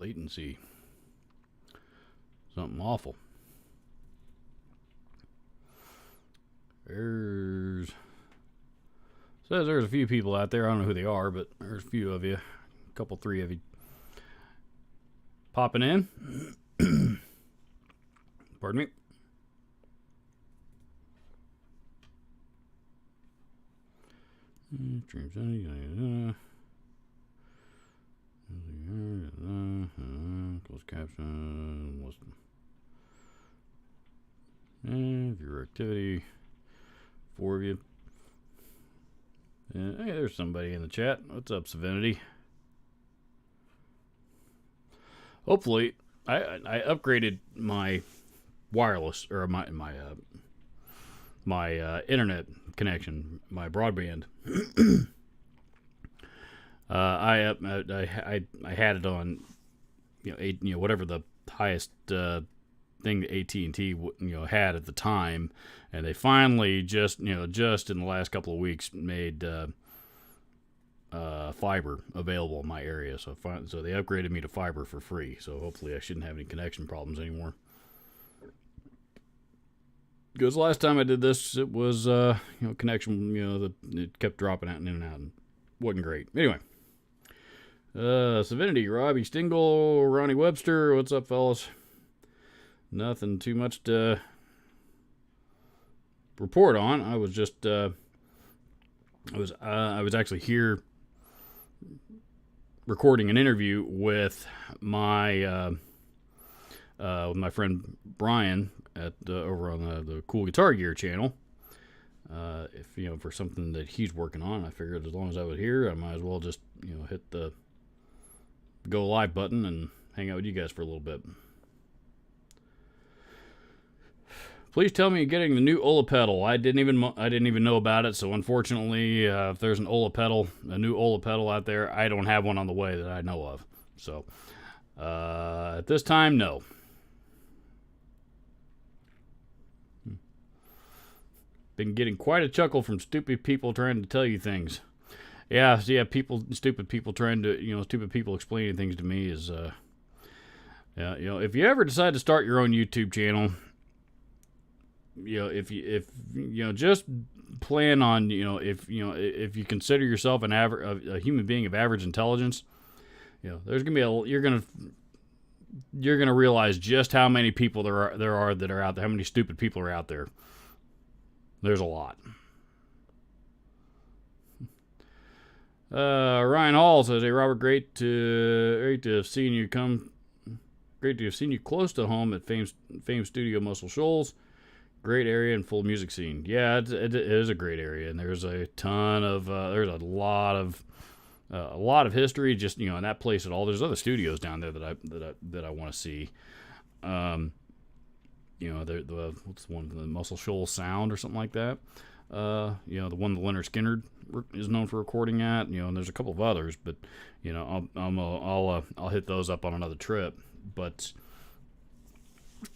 latency. Something awful. Says there's a few people out there. I don't know who they are, but there's a few of you. A couple, three of you popping in. Pardon me. Closed caption. Viewer activity. 4 of you. Hey, there's somebody in the chat. What's up, Savinity? Hopefully, I upgraded my wireless or my internet connection, my broadband. I had it on, whatever the highest thing that AT&T had at the time, and they finally just in the last couple of weeks made fiber available in my area. So they upgraded me to fiber for free. So hopefully I shouldn't have any connection problems anymore. Because last time I did this, it was connection, it kept dropping out and in and out, and wasn't great. Anyway, Savinity, Robbie Stingle, Ronnie Webster, what's up, fellas? Nothing too much to report on. I was just I was actually here recording an interview with my friend Brian at over on the Cool Guitar Gear channel. If for something that he's working on, I figured as long as I was here, I might as well just hit the go live button and hang out with you guys for a little bit. Please tell me you're getting the new Ola pedal. I didn't even know about it. So unfortunately, if there's a new Ola pedal out there, I don't have one on the way that I know of. So at this time, no. Been getting quite a chuckle from stupid people trying to tell you things. Yeah, stupid people trying to, stupid people explaining things to me is, if you ever decide to start your own YouTube channel, if just plan on, if you consider yourself a human being of average intelligence, there's gonna be you're gonna realize just how many people there are that are out there, how many stupid people are out there. There's a lot. Ryan Hall says, "Hey Robert, great to have seen you close to home at Fame Studio Muscle Shoals. Great area and full music scene." Yeah, it is a great area, and there's a ton of there's a lot of history just in that place at all. There's other studios down there that I want to see. What's the one, the Muscle Shoals Sound or something like that. The one that Leonard Skinner is known for recording at. And there's a couple of others, but I'll hit those up on another trip. But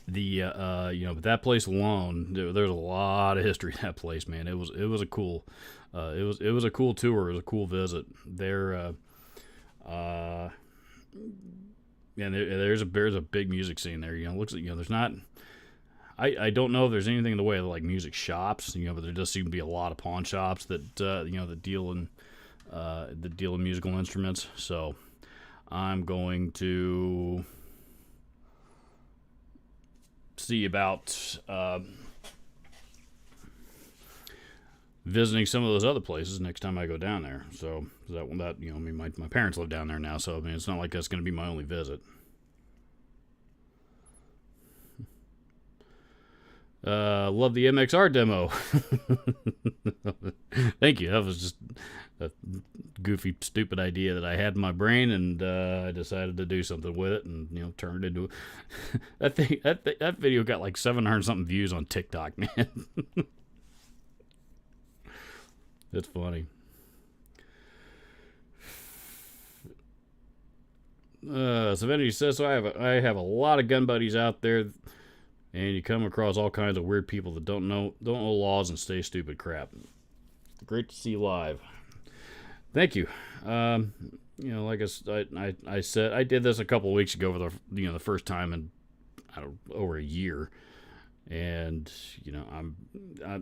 but that place alone, there's a lot of history in that place, man. It was a cool, it was a cool tour. It was a cool visit. There's a big music scene there. Looks like there's not. I don't know if there's anything in the way of like music shops, but there does seem to be a lot of pawn shops that that deal in musical instruments. So I'm going to see about visiting some of those other places next time I go down there. So my parents live down there now, so it's not like that's going to be my only visit. Love the MXR demo. Thank you. That was just a goofy, stupid idea that I had in my brain, and I decided to do something with it, and turned it into that video got like 700 something views on TikTok, man. That's funny. Savinity says, so I have a lot of gun buddies out there, and you come across all kinds of weird people that don't know laws and say stupid crap. Great to see you live. Thank you. like I said, I did this a couple of weeks ago for the first time in I don't over a year, and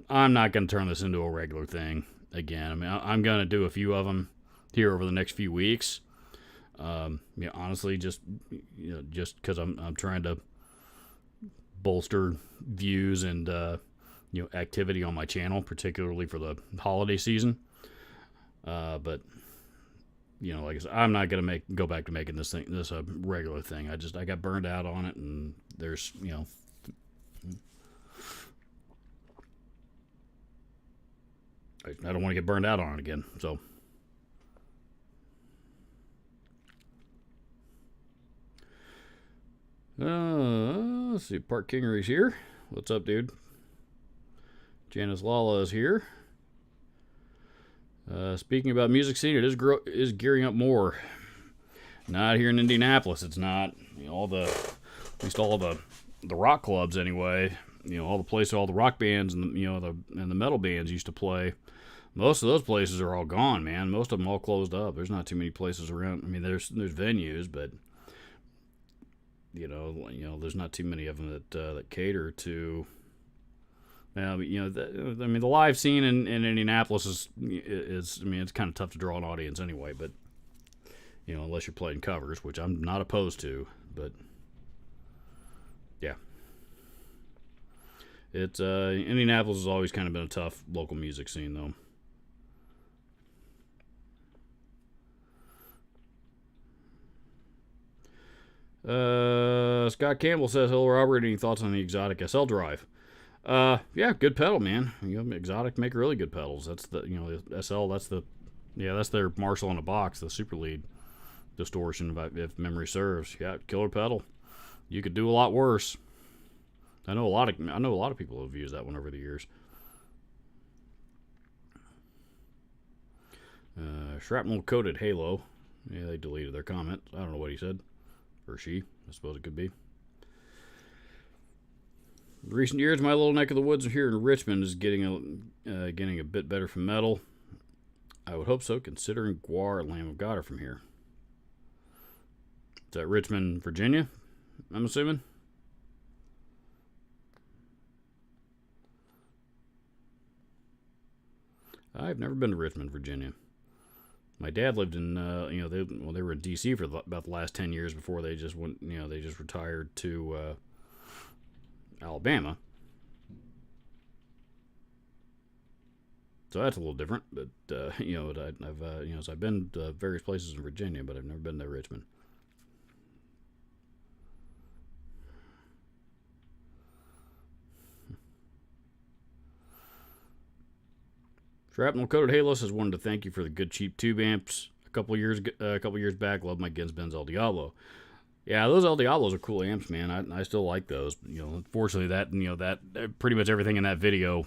I'm not going to turn this into a regular thing again. I mean, I'm going to do a few of them here over the next few weeks. Honestly, just because I'm trying to bolster views and activity on my channel, particularly for the holiday season. But like I said, I'm not gonna go back to making this a regular thing. I got burned out on it, and there's I don't want to get burned out on it again. So. Let's see. Park Kingery's here. What's up, dude? Janice Lala is here. Speaking about music scene, it is gearing up more. Not here in Indianapolis. It's not. At least all the rock clubs anyway. All the places, all the rock bands and the metal bands used to play. Most of those places are all gone, man. Most of them all closed up. There's not too many places around. I mean, there's venues, but there's not too many of them that cater to. I mean, the live scene in Indianapolis is I mean, it's kind of tough to draw an audience anyway. But unless you're playing covers, which I'm not opposed to. But yeah, it's Indianapolis has always kind of been a tough local music scene, though. Scott Campbell says, "Hello, Robert. Any thoughts on the Exotic SL drive?" Yeah, good pedal, man. Exotic make really good pedals. That's the the SL. That's their Marshall in a box, the Super Lead distortion, if memory serves. Yeah, killer pedal. You could do a lot worse. I know a lot of people have used that one over the years. Shrapnel coated Halo. Yeah, they deleted their comment. I don't know what he said. Or she, I suppose it could be. In recent years, my little neck of the woods here in Richmond is getting a bit better from metal. I would hope so, considering Guar and Lamb of God are from here. Is that Richmond, Virginia? I'm assuming. I've never been to Richmond, Virginia. My dad lived in, they were in D.C. for about the last 10 years before they just went, they just retired to Alabama. So that's a little different, but I've been to various places in Virginia, but I've never been to Richmond. Shrapnel Coated Halo says, wanted to thank you for the good cheap tube amps a couple years back. Love my Gensben's El Diablo. Yeah, those El Diablos are cool amps, man. I still like those. Unfortunately, that pretty much everything in that video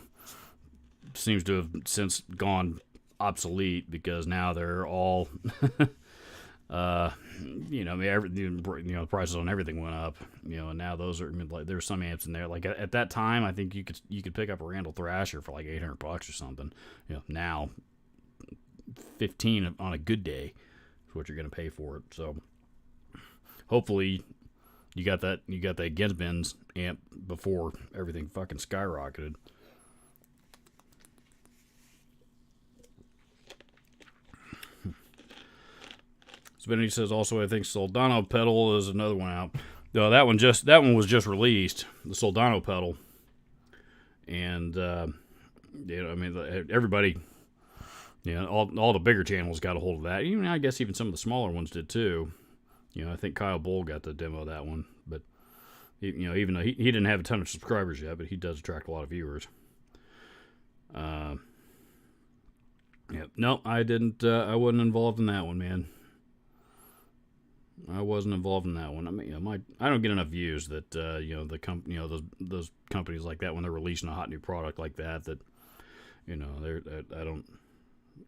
seems to have since gone obsolete because now they're all, the prices on everything went up. And now those are like there's some amps in there. Like at that time, I think you could pick up a Randall Thrasher for like $800 or something. Now $15 on a good day is what you're gonna pay for it. So hopefully you got that Gensben's amp before everything fucking skyrocketed. Benny says also, I think Soldano pedal is another one out. No, that one was just released, the Soldano pedal, and everybody, all the bigger channels got a hold of that. Even I guess even some of the smaller ones did too. I think Kyle Bull got the demo of that one, but even though he didn't have a ton of subscribers yet, but he does attract a lot of viewers. No, I didn't. I wasn't involved in that one, man. I wasn't involved in that one. I mean, I don't get enough views that the company, those companies like that when they're releasing a hot new product like that I don't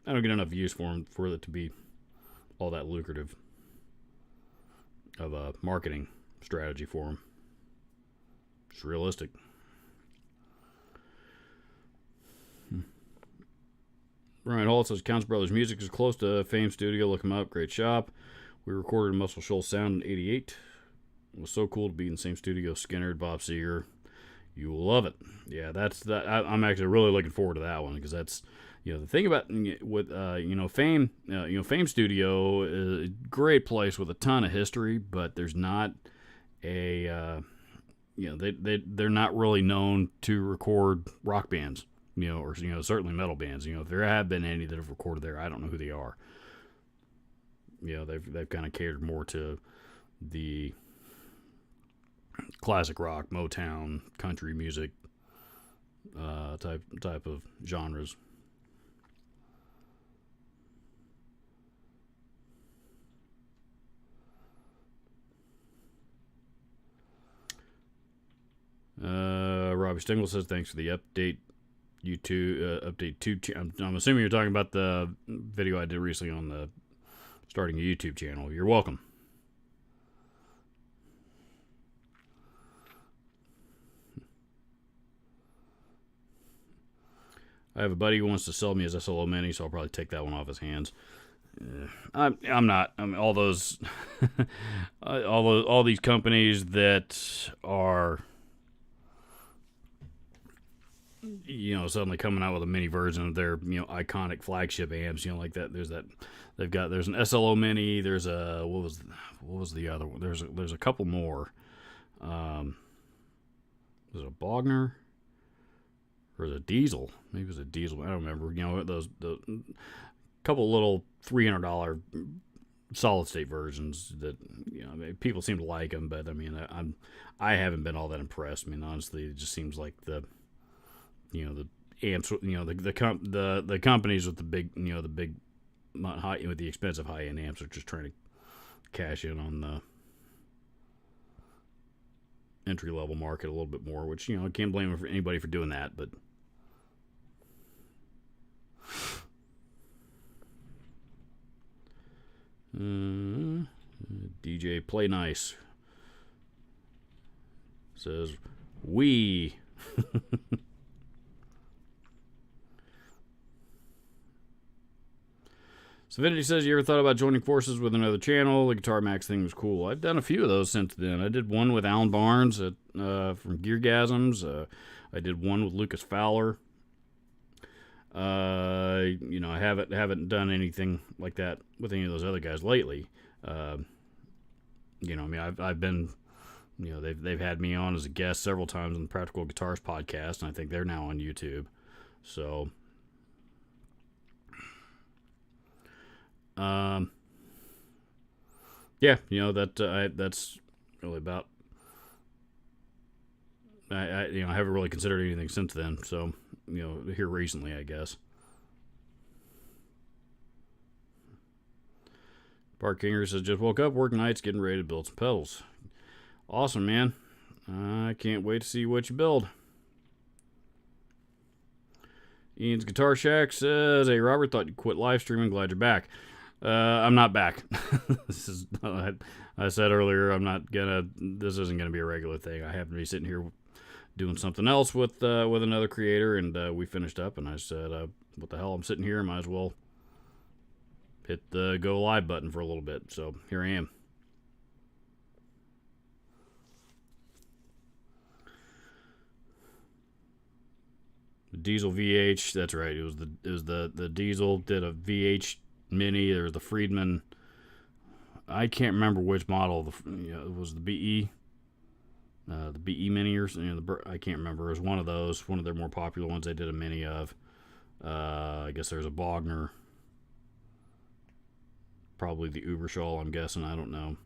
get enough views for it to be all that lucrative of a marketing strategy for them. It's realistic. Ryan Hall says Counts Brothers Music is close to Fame Studio. Look them up. Great shop. We recorded Muscle Shoals Sound in '88. It was so cool to be in the same studio. Skinner, Bob Seger. You will love it. Yeah, that's that. I'm actually really looking forward to that one because that's, the thing about with Fame, Fame Studio is a great place with a ton of history, but there's not a they're not really known to record rock bands, or certainly metal bands. If there have been any that have recorded there, I don't know who they are. They've kind of catered more to the classic rock, Motown, country music type of genres. Robbie Stingle says thanks for the update. Update 2. I'm assuming you're talking about the video I did recently on the starting a YouTube channel. You're welcome. I have a buddy who wants to sell me his SLO Mini, so I'll probably take that one off his hands. I'm not. I mean, all those, all these companies that are, suddenly coming out with a mini version of their, iconic flagship amps, like that. There's an SLO Mini. There's a what was the other one? There's a couple more. Was it a Bogner? Or was it a Diesel? Maybe it was a Diesel. I don't remember. Those couple little $300 solid state versions that people seem to like them, but I haven't been all that impressed. Honestly, it just seems like the amps, the companies with the big, the big high with the expensive high end amps are just trying to cash in on the entry level market a little bit more, which I can't blame anybody for doing that, but. DJ Play Nice says we. Savinity says, you ever thought about joining forces with another channel? The Guitar Max thing was cool. I've done a few of those since then. I did one with Alan Barnes from Geargasms. I did one with Lucas Fowler. I haven't done anything like that with any of those other guys lately. I've been, they've had me on as a guest several times on the Practical Guitars podcast, and I think they're now on YouTube. So, that's really about. I haven't really considered anything since then. So. Here recently, I guess. Park Kinger says, just woke up, work nights, getting ready to build some pedals. Awesome, man. I can't wait to see what you build. Ian's Guitar Shack says, hey, Robert, thought you quit live streaming. Glad you're back. I'm not back. I said earlier, this isn't gonna be a regular thing. I happen to be sitting here doing something else with another creator, and we finished up, and I said, what the hell, I'm sitting here, might as well hit the go live button for a little bit. So here I am. The Diesel VH, that's right, it was the Diesel did a VH Mini. There was the Friedman, I can't remember which model, it was the BE. The BE Mini, or I can't remember. It was one of those, one of their more popular ones they did a mini of. I guess there's a Bogner. Probably the Uberschall, I'm guessing. I don't know.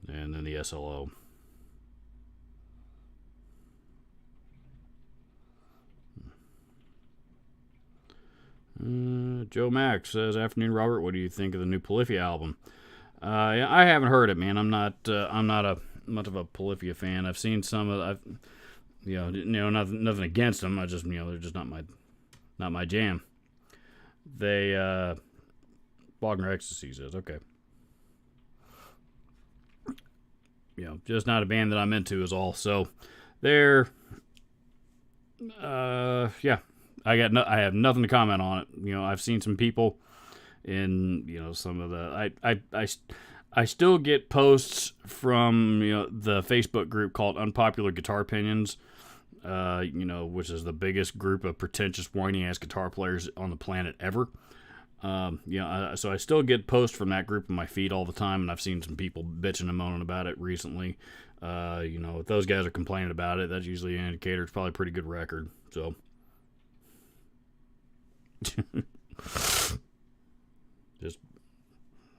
And then the SLO. Joe Max says, afternoon, Robert. What do you think of the new Polyphia album? I haven't heard it, man. I'm not a much of a Polyphia fan. I've seen some of. Nothing against them. I just, they're just not my jam. They Wagner Ecstasy says, okay. Just not a band that I'm into is all. So they're, I have nothing to comment on it. I've seen some people in some of I still get posts from the Facebook group called Unpopular Guitar Opinions, which is the biggest group of pretentious, whiny-ass guitar players on the planet ever. So I still get posts from that group in my feed all the time, and I've seen some people bitching and moaning about it recently. If those guys are complaining about it, that's usually an indicator it's probably a pretty good record. So,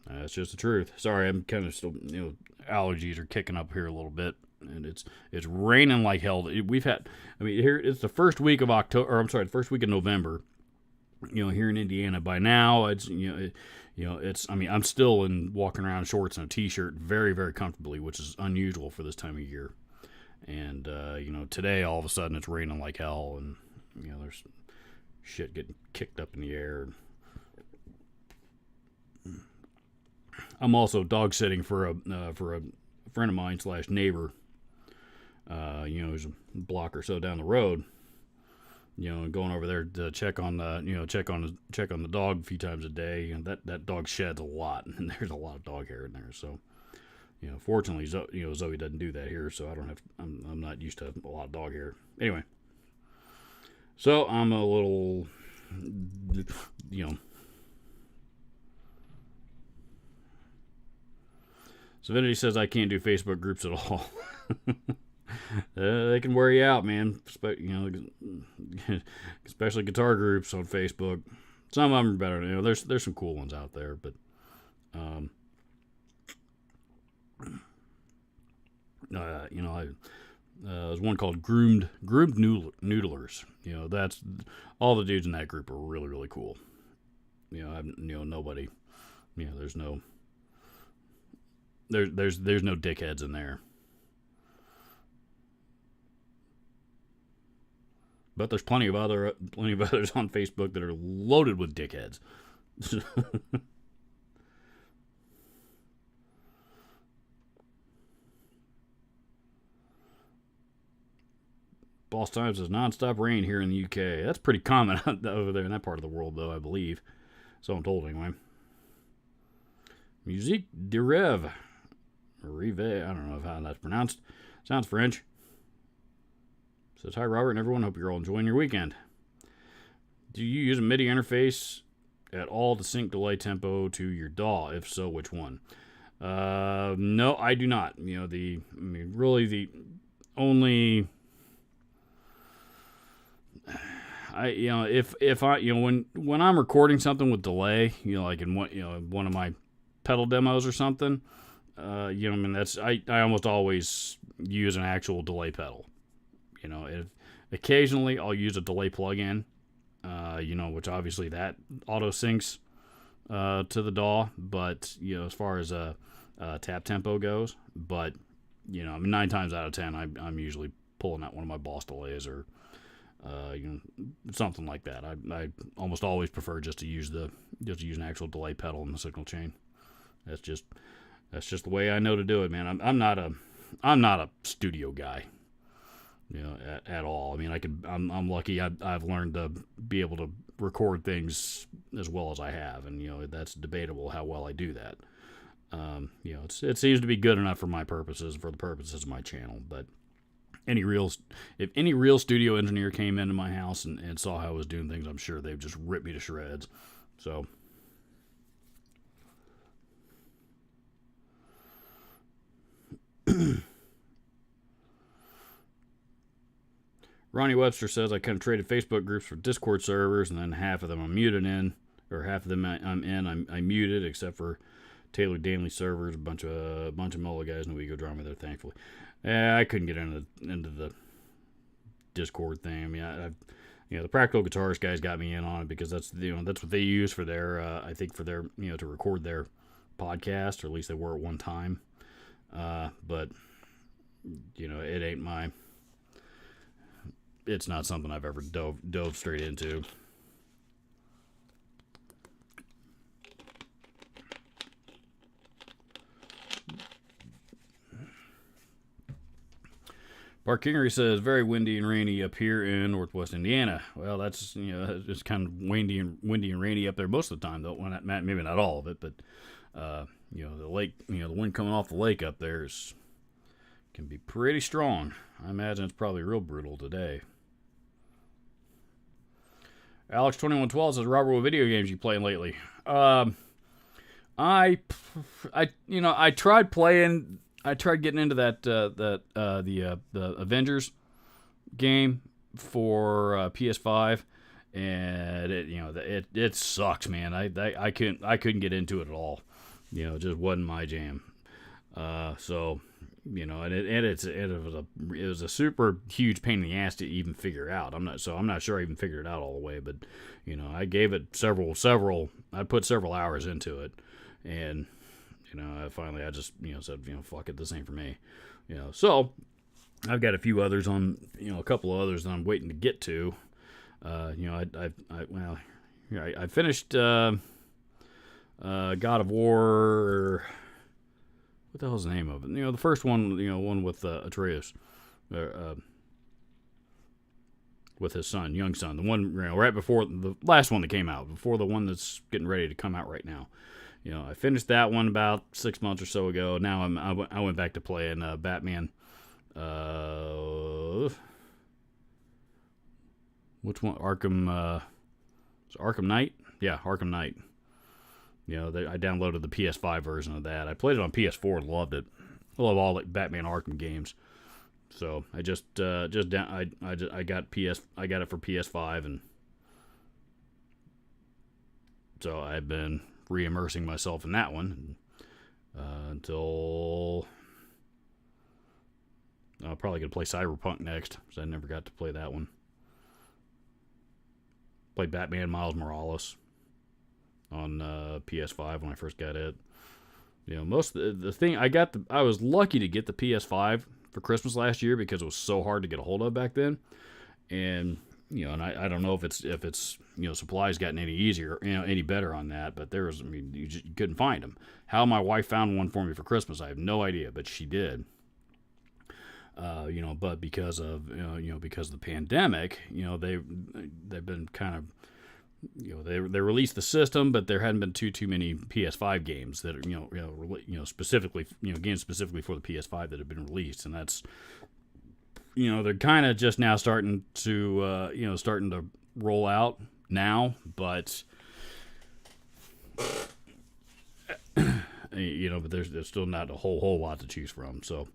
that's just the truth. Sorry, I'm kind of still, allergies are kicking up here a little bit, and it's raining like hell. Here it's the first week of October, or I'm sorry, the first week of November. Here in Indiana. By now, it's I'm still walking around in shorts and a t-shirt very, very comfortably, which is unusual for this time of year. And today all of a sudden it's raining like hell, and there's shit getting kicked up in the air. I'm also dog sitting for a friend of mine / neighbor. Who's a block or so down the road. Going over there to check on the dog a few times a day, and that dog sheds a lot, and there's a lot of dog hair in there. So, fortunately, Zoe doesn't do that here, so I'm not used to a lot of dog hair. Anyway, so I'm a little, Divinity says I can't do Facebook groups at all. They can wear you out, man. Especially guitar groups on Facebook. Some of them are better. There's some cool ones out there, but there's one called Groomed Noodlers. That's all the dudes in that group are really, really cool. Nobody. There's no dickheads in there. But there's plenty of others on Facebook that are loaded with dickheads. Boss Time says nonstop rain here in the UK. That's pretty common over there in that part of the world, though, I believe. So I'm told anyway. Musique de rêve. Rive, I don't know how that's pronounced. Sounds French. Says, hi, Robert, and everyone. Hope you're all enjoying your weekend. Do you use a MIDI interface at all to sync delay tempo to your DAW? If so, which one? No, I do not. Really the only... if I, when I'm recording something with delay, like in one of my pedal demos or something, that's, I almost always use an actual delay pedal. If occasionally I'll use a delay plug-in, which obviously that auto syncs to the DAW, but as far as tap tempo goes, but 9 times out of 10 I'm usually pulling out one of my Boss delays or something like that. I almost always prefer just to use an actual delay pedal in the signal chain. That's just the way I know to do it, man. I'm not a studio guy. At all. I'm lucky I've learned to be able to record things as well as I have, and that's debatable how well I do that. It seems to be good enough for my purposes, for the purposes of my channel. But if any real studio engineer came into my house and saw how I was doing things, I'm sure they'd just rip me to shreds. So. Ronnie Webster says I kind of traded Facebook groups for Discord servers, and then half of them I'm muted in, or half of them I'm in. I'm muted except for Taylor Danley servers, a bunch of Mola guys, no ego drama there, thankfully. I couldn't get into the Discord thing. The Practical Guitarist guys got me in on it because that's what they use for their to record their podcast, or at least they were at one time. But it ain't my. It's not something I've ever dove straight into. Park Kingery says very windy and rainy up here in Northwest Indiana. Well, that's it's kind of windy and rainy up there most of the time, though. Well, maybe not all of it, but the lake, the wind coming off the lake up there can be pretty strong. I imagine it's probably real brutal today. Alex2112 says, Robert, what video games you playing lately? I tried playing. I tried getting into the Avengers game for PS5, and it sucks, man. I couldn't get into it at all. It just wasn't my jam. So it was a super huge pain in the ass to even figure out. I'm not sure I even figured it out all the way, but I gave it several. I put several hours into it, and finally I just said fuck it, this ain't for me. So I've got a few others on a couple of others that I'm waiting to get to. I finished God of War. What the hell's the name of it? The first one, one with Atreus, with his son, young son, the one right before the last one that came out, before the one that's getting ready to come out right now. I finished that one about 6 months or so ago. Now I went back to playing Batman. Which one? Arkham Knight? Yeah, Arkham Knight. I downloaded the PS5 version of that. I played it on PS4 and loved it. I love all the Batman Arkham games. So I got it for PS5, and so I've been re-immersing myself in that one until I'm probably gonna play Cyberpunk next, because I never got to play that one. Played Batman Miles Morales on PS5 when I first got it. Most of the thing I was lucky to get the PS5 for Christmas last year because it was so hard to get a hold of back then, and and I don't know if it's supplies gotten any easier, any better on that, but you couldn't find them. How my wife found one for me for Christmas, I have no idea, but she did. But because of because of the pandemic, they've been kind of they released the system, but there hadn't been too many PS5 games that are specifically games specifically for the PS5 that have been released, and that's they're kind of just now starting to roll out now, but but there's still not a whole lot to choose from. So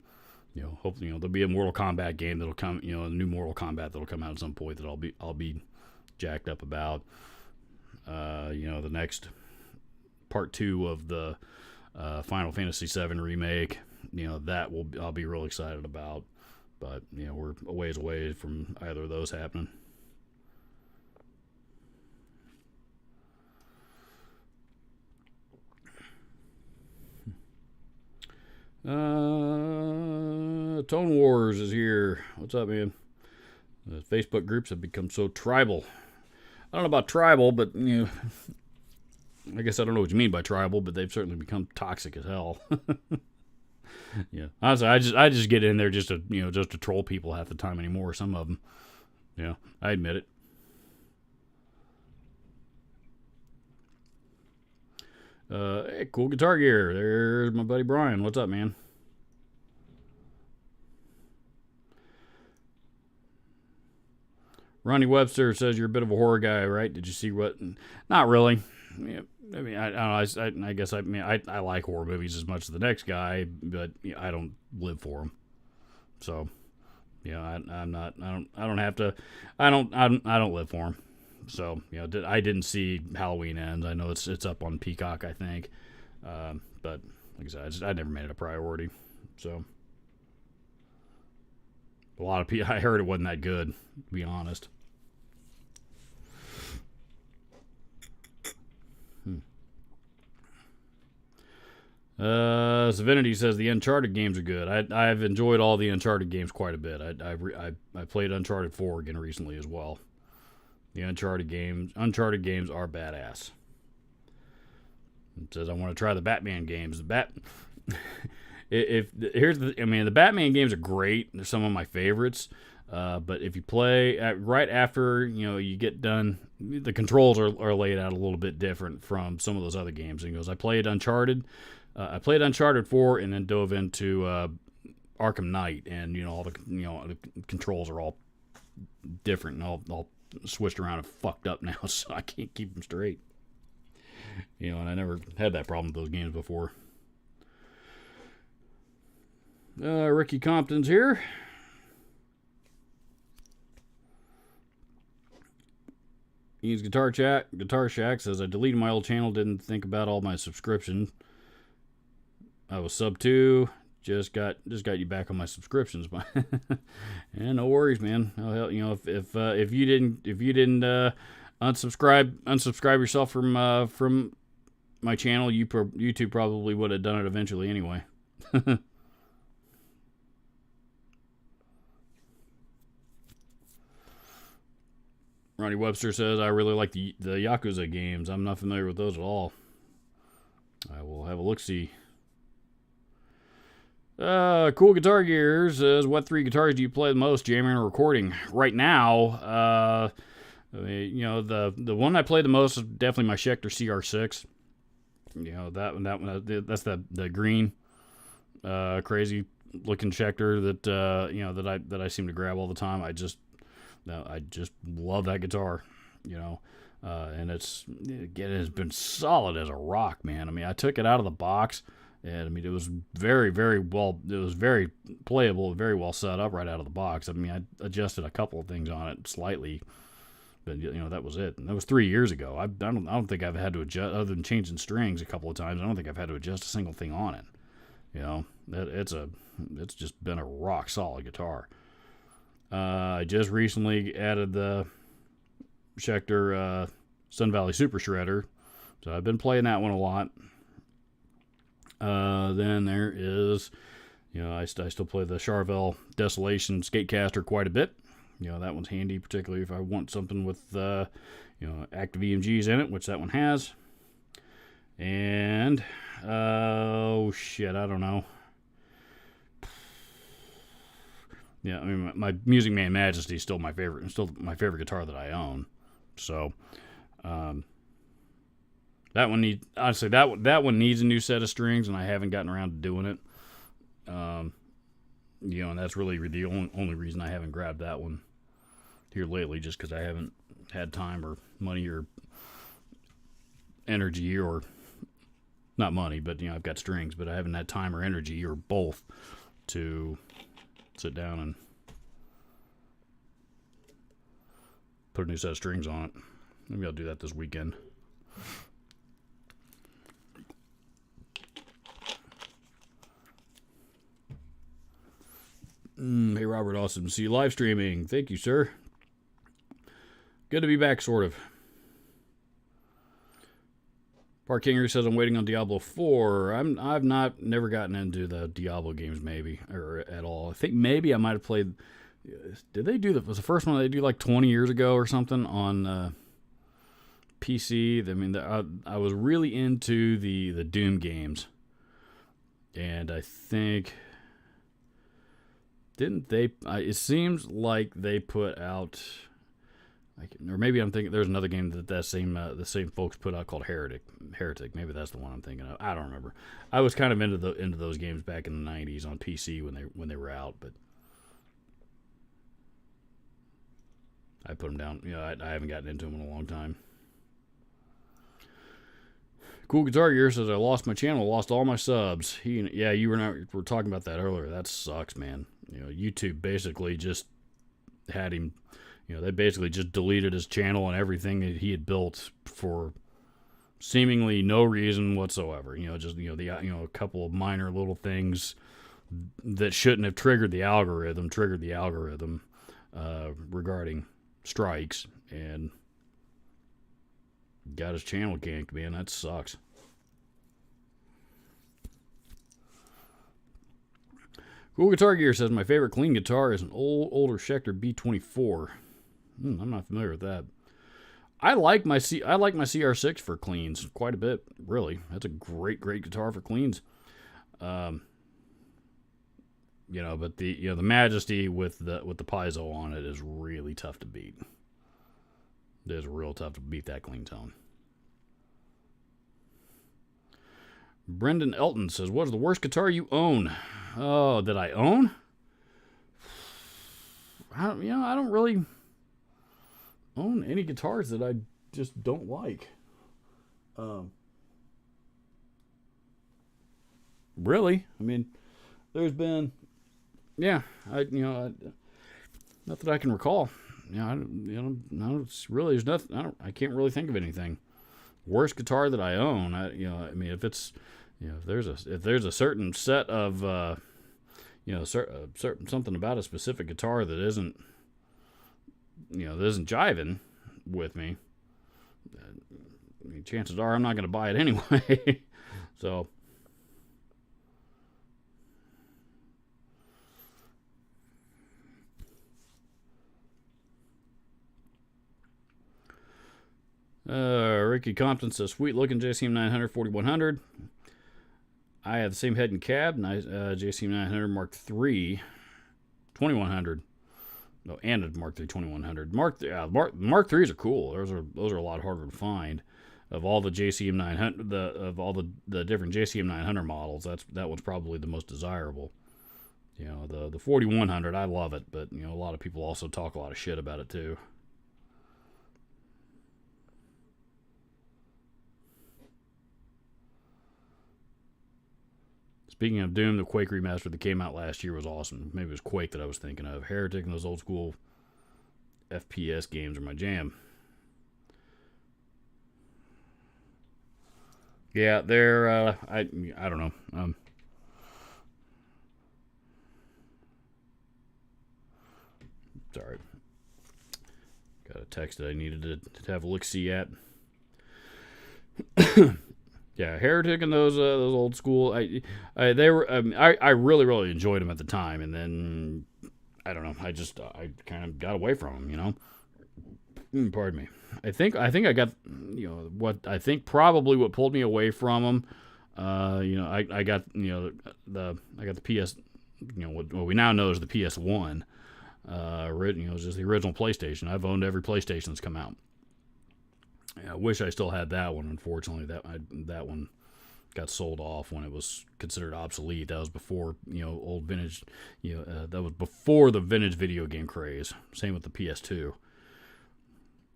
hopefully there'll be a Mortal Kombat game that'll come, a new Mortal Kombat that'll come out at some point that I'll be jacked up about. The next part 2 of the Final Fantasy VII remake, I'll be real excited about. But we're a ways away from either of those happening. Tone Wars is here. What's up, man? The Facebook groups have become so tribal. I don't know about tribal, but I guess I don't know what you mean by tribal, but they've certainly become toxic as hell. Yeah, honestly, I just get in there just to troll people half the time anymore. Some of them, I admit it. Hey, cool guitar gear. There's my buddy Brian. What's up, man? Ronnie Webster says you're a bit of a horror guy, right? Did you see what? Not really. I mean, I guess I like horror movies as much as the next guy, but I don't live for them. So, I'm not. I don't have to. I don't live for them. So, I didn't see Halloween Ends. I know it's up on Peacock, I think, but like I said, I never made it a priority. So, a lot of people. I heard it wasn't that good, to be honest. Savinity says the Uncharted games are good. I've enjoyed all the Uncharted games quite a bit. I played Uncharted 4 again recently as well. The Uncharted games are badass. It says I want to try the Batman games. if here's the, I mean, the Batman games are great. They're some of my favorites. But if you play right after you get done, the controls are laid out a little bit different from some of those other games. And he goes, I played Uncharted 4, and then dove into Arkham Knight, and all the controls are all different and all switched around and fucked up now, so I can't keep them straight. And I never had that problem with those games before. Ricky Compton's here. Ian's Guitar Shack says, I deleted my old channel, didn't think about all my subscriptions. I was sub 2, just got you back on my subscriptions. Yeah, no worries, man. I'll help, if you didn't unsubscribe yourself from my channel, YouTube probably would have done it eventually anyway. Ronnie Webster says, I really like the Yakuza games. I'm not familiar with those at all. I will have a look-see. Cool Guitar Gear says, what 3 guitars do you play the most, jamming or recording? Right now, the one I play the most is definitely my Schecter CR6. That's the green, crazy looking Schecter that I seem to grab all the time. I just love that guitar, and it has been solid as a rock, man. I mean, I took it out of the box, and I mean, it was very, very well. It was very playable, very well set up right out of the box. I mean, I adjusted a couple of things on it slightly, but that was it. And that was 3 years ago. I don't think I've had to adjust, other than changing strings a couple of times. I don't think I've had to adjust a single thing on it. It's just been a rock solid guitar. I just recently added the Schecter Sun Valley Super Shredder, so I've been playing that one a lot. Then there is, I still play the Charvel Desolation Skatecaster quite a bit. That one's handy, particularly if I want something with active EMGs in it, which that one has. And oh shit, I don't know. Yeah, I mean, my Music Man Majesty is still my favorite guitar that I own. So, that one needs a new set of strings, and I haven't gotten around to doing it. And that's really the only reason I haven't grabbed that one here lately, just because I haven't had time or money or energy, or not money, but I've got strings, but I haven't had time or energy, or both, to sit down and put a new set of strings on it. Maybe I'll do that this weekend. Hey, Robert Austin, see you live streaming. Thank you, sir. Good to be back, sort of. Park Kinger says, I'm waiting on Diablo 4. I've never gotten into the Diablo games, maybe, or at all. I think maybe I might have played. Did they do was the first one they do like 20 years ago or something on PC? I mean, I was really into the Doom games, and I think didn't they? It seems like they put out. Or maybe I'm thinking there's another game that the same folks put out called Heretic. Maybe that's the one I'm thinking of. I don't remember. I was kind of into those games back in the 90s on PC when they were out, but I put them down. I haven't gotten into them in a long time. Cool Guitar Gear says, I lost my channel, lost all my subs. You were talking about that earlier. That sucks, man. YouTube basically just had him. They basically just deleted his channel and everything that he had built for seemingly no reason whatsoever. A couple of minor little things that shouldn't have triggered the algorithm regarding strikes, and got his channel ganked, man. That sucks. Cool Guitar Gear says, my favorite clean guitar is an older Schecter B24. I'm not familiar with that. I like my CR6 for cleans quite a bit, really. That's a great guitar for cleans. But the Majesty with the piezo on it is really tough to beat. It is real tough to beat that clean tone. Brendan Elton says, "What is the worst guitar you own?" Oh, that I own? I don't really own any guitars that I just don't like. Really? I mean, there's been, not that I can recall. It's really, there's nothing. I can't really think of anything. Worst guitar that I own. If it's, if there's a certain set of, certain something about a specific guitar that isn't jiving with me, chances are I'm not going to buy it anyway. So, Ricky Compton says, "Sweet looking JCM 900 4100. I have the same head and cab, JCM 900 Mark III 2100. No, and a Mark III 2100. Mark IIIs are cool. Those are a lot harder to find. Of all the JCM 900, of all the different JCM 900 models, that one's probably the most desirable. The 4100, I love it, but a lot of people also talk a lot of shit about it too." Speaking of Doom, the Quake remaster that came out last year was awesome. Maybe it was Quake that I was thinking of. Heretic and those old school FPS games are my jam. Yeah, they're I don't know. Sorry. Got a text that I needed to have a look-see at. Yeah, Heretic and those old school. I really really enjoyed them at the time, and then I don't know. I kind of got away from them. Pardon me. I think I got what pulled me away from them. I got the PS. What we now know is the PS1. It's just the original PlayStation. I've owned every PlayStation that's come out. I wish I still had that one. Unfortunately, that one got sold off when it was considered obsolete. That was before old vintage. That was before the vintage video game craze. Same with the PS2.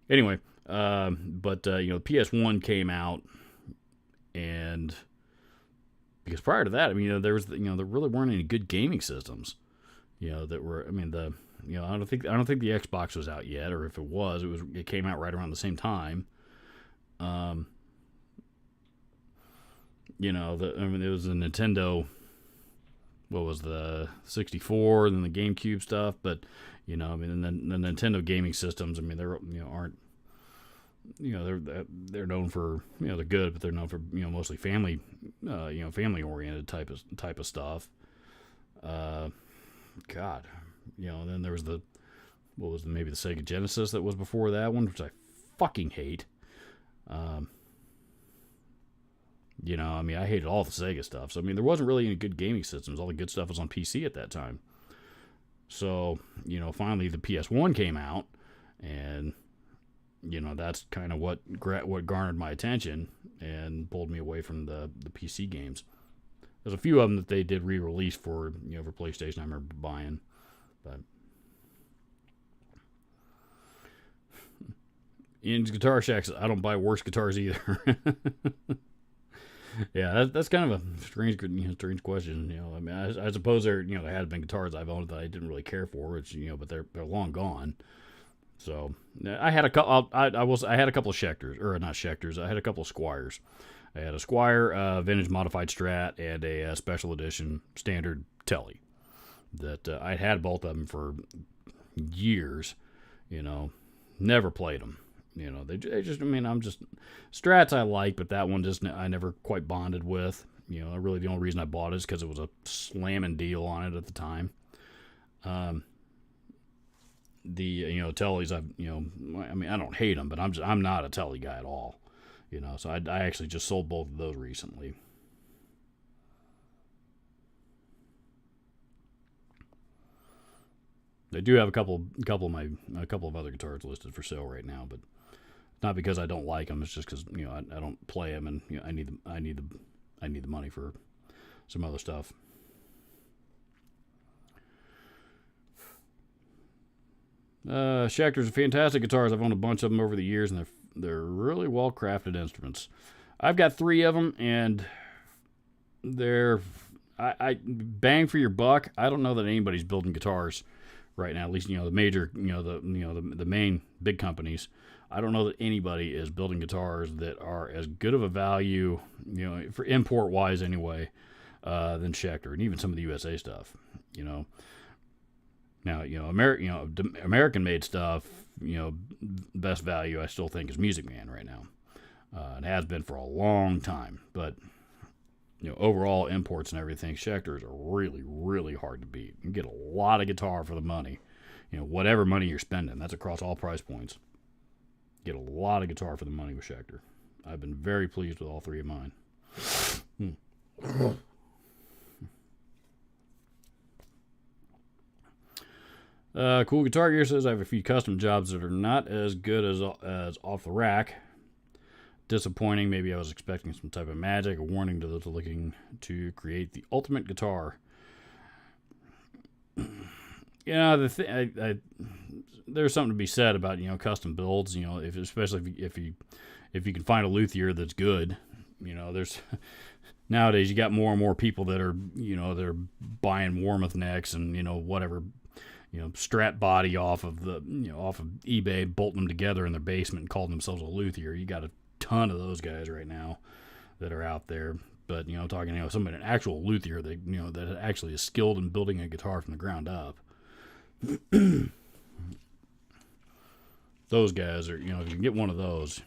Anyway, PS1 came out, and because prior to that, there really weren't any good gaming systems. That were. I don't think the Xbox was out yet, or if it was, it came out right around the same time. It was the Nintendo. What was the 64 and then the GameCube stuff? But and then the Nintendo gaming systems. They're aren't. They're known for they're good, but they're known for mostly family family oriented type of stuff. God, and then there was maybe the Sega Genesis that was before that one, which I fucking hate. I hated all the Sega stuff. So, there wasn't really any good gaming systems. All the good stuff was on PC at that time. So, finally the PS1 came out, and, that's kind of what garnered my attention and pulled me away from the PC games. There's a few of them that they did re-release for PlayStation I remember buying, but Ian's Guitar Shack says, "I don't buy worse guitars either." Yeah, that's kind of a strange question. I suppose there had been guitars I've owned that I didn't really care for, which but they're long gone. So I had a couple. I had a couple of Schecters, or not Schecters. I had a couple of Squires. I had a Squire vintage modified Strat and a special edition standard Telly. That I'd had both of them for years. Never played them. They just, I'm just, Strats I like, but that one I never quite bonded with. Really the only reason I bought it is because it was a slamming deal on it at the time. The, Tellys, I don't hate them, but I'm not a Telly guy at all. So I actually just sold both of those recently. They do have a couple of other guitars listed for sale right now, but not because I don't like them. It's just because I don't play them, and I need the money for some other stuff. Schecters are fantastic guitars. I've owned a bunch of them over the years, and they're really well crafted instruments. I've got 3 of them, and they're I bang for your buck. I don't know that anybody's building guitars right now. At least the major the main big companies. I don't know that anybody is building guitars that are as good of a value, for import wise anyway, than Schecter, and even some of the USA stuff. Now, American made stuff, best value I still think is Music Man right now. It has been for a long time, but overall imports and everything, Schecters are really, really hard to beat. You can get a lot of guitar for the money, whatever money you're spending. That's across all price points. Get a lot of guitar for the money with Schecter. I've been very pleased with all 3 of mine. Cool Guitar Gear says I have a few custom jobs that are not as good as off the rack. Disappointing. Maybe I was expecting some type of magic. A warning to those looking to create the ultimate guitar. There's something to be said about custom builds. Especially if you can find a luthier that's good. There's nowadays you got more and more people that are they're buying Warmoth necks and whatever. Strap body off of eBay, bolting them together in their basement and calling themselves a luthier. You got a ton of those guys right now that are out there. But talking somebody, an actual luthier that that actually is skilled in building a guitar from the ground up. Those guys are if you can get one of those.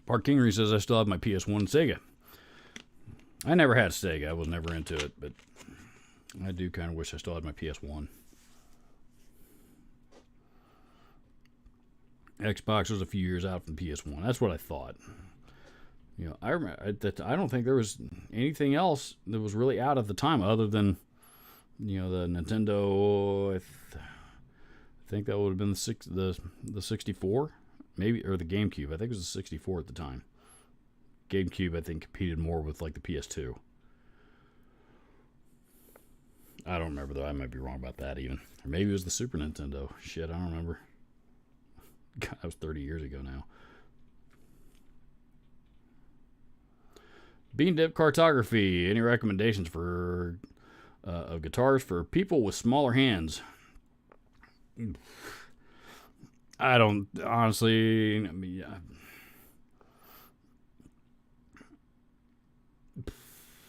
Park Kingery says I still have my PS1 Sega. I never had a Sega. I was never into it, but I do kind of wish I still had my PS1. Xbox was a few years out from PS1. That's what I thought. I remember that I don't think there was anything else that was really out at the time other than the Nintendo. I think that would have been the 64. Maybe, or the GameCube. I think it was the 64 at the time. GameCube, I think, competed more with like the PS2. I don't remember though. I might be wrong about that even. Or maybe it was the Super Nintendo. Shit, I don't remember. God, that was 30 years ago now. Bean Dip Cartography. Any recommendations for of guitars for people with smaller hands? I don't, honestly,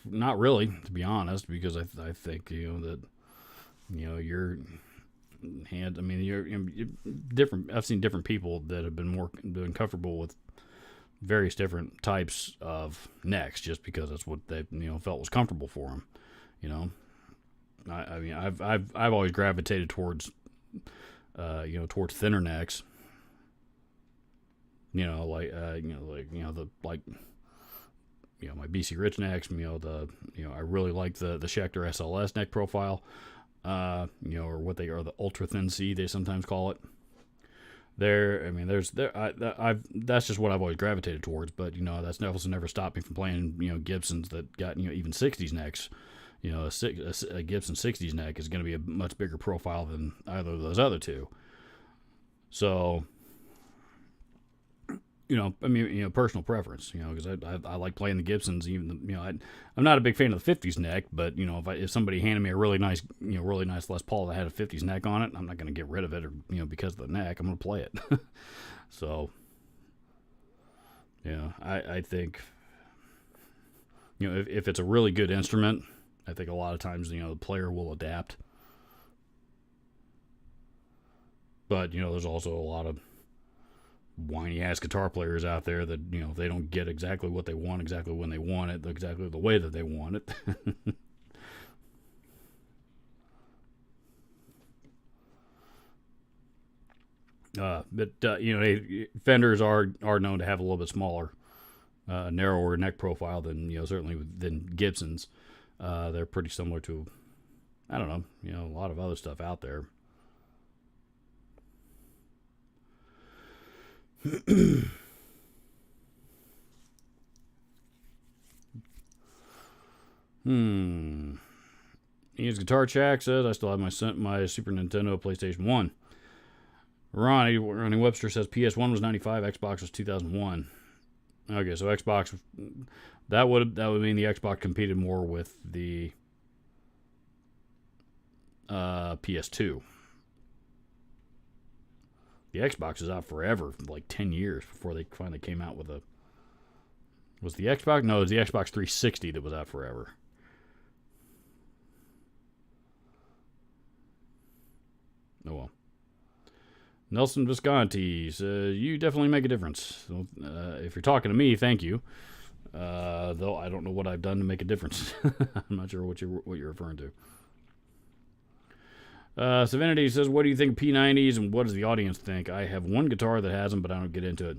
not really, to be honest, because I think, that, your hand, you're different. I've seen different people that have been comfortable with various different types of necks just because that's what they, felt was comfortable for them, I've always gravitated towards towards thinner necks. My BC Rich necks. I really like the Schecter SLS neck profile. Or what they are, the ultra thin C they sometimes call it. That's just what I've always gravitated towards. But that's never stopped me from playing Gibsons that got even 60s necks. A Gibson 60s neck is going to be a much bigger profile than either of those other two. So, personal preference, because I like playing the Gibsons. Even I'm not a big fan of the 50s neck, but if somebody handed me a really nice Les Paul that had a 50s neck on it, I'm not going to get rid of it, or because of the neck, I'm going to play it. So, I think if it's a really good instrument, I think a lot of times, the player will adapt. But, there's also a lot of whiny-ass guitar players out there that, they don't get exactly what they want, exactly when they want it, exactly the way that they want it. Fenders are known to have a little bit smaller, narrower neck profile than certainly than Gibsons. They're pretty similar to, I don't know, a lot of other stuff out there. Ian's Guitar Shack says, I still have my Super Nintendo PlayStation 1. Ronnie Webster says PS1 was 95, Xbox was 2001. Okay, so Xbox, that would mean the Xbox competed more with the PS2. The Xbox is out forever, like 10 years before they finally came out with a... Was the Xbox? No, it was the Xbox 360 that was out forever. Oh well. Nelson Visconti says, you definitely make a difference. So, if you're talking to me, thank you. Though I don't know what I've done to make a difference. I'm not sure what you're referring to. Savinity says, what do you think of P90s and what does the audience think? I have one guitar that has them, but I don't get into it.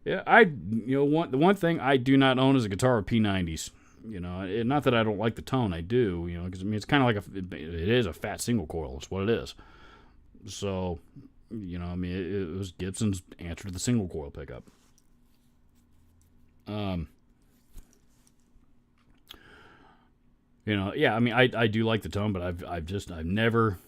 Yeah, the one thing I do not own is a guitar with P90s. Not that I don't like the tone, I do. Because it's kind of like it is a fat single coil. It's what it is. So, it was Gibson's answer to the single coil pickup. I do like the tone, but I've never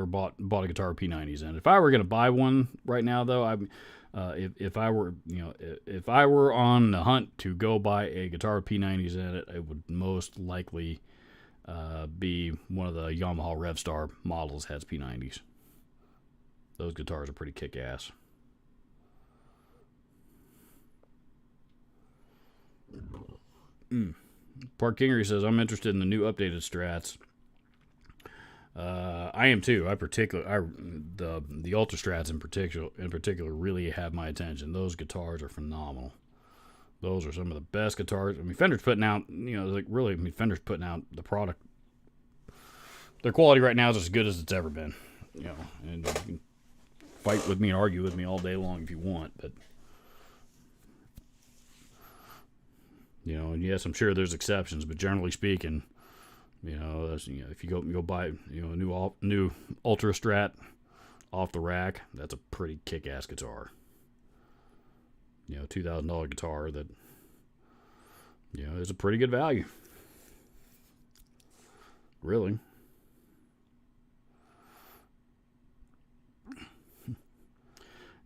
bought a guitar with P90s. And if I were gonna buy one right now, though, if I were on the hunt to go buy a guitar with P90s in it, it would most likely be one of the Yamaha Revstar models that has P90s. Those guitars are pretty kick-ass. Park Kingery says, I'm interested in the new updated Strats. I am too. The Ultra Strats in particular really have my attention. Those guitars are phenomenal. Those are some of the best guitars. Fender's putting out, Fender's putting out the product. Their quality right now is as good as it's ever been. And you can fight with me and argue with me all day long if you want, but and yes, I'm sure there's exceptions, but generally speaking, if you go buy a new Ultra Strat off the rack, that's a pretty kick-ass guitar. $2,000 guitar that is a pretty good value. Really.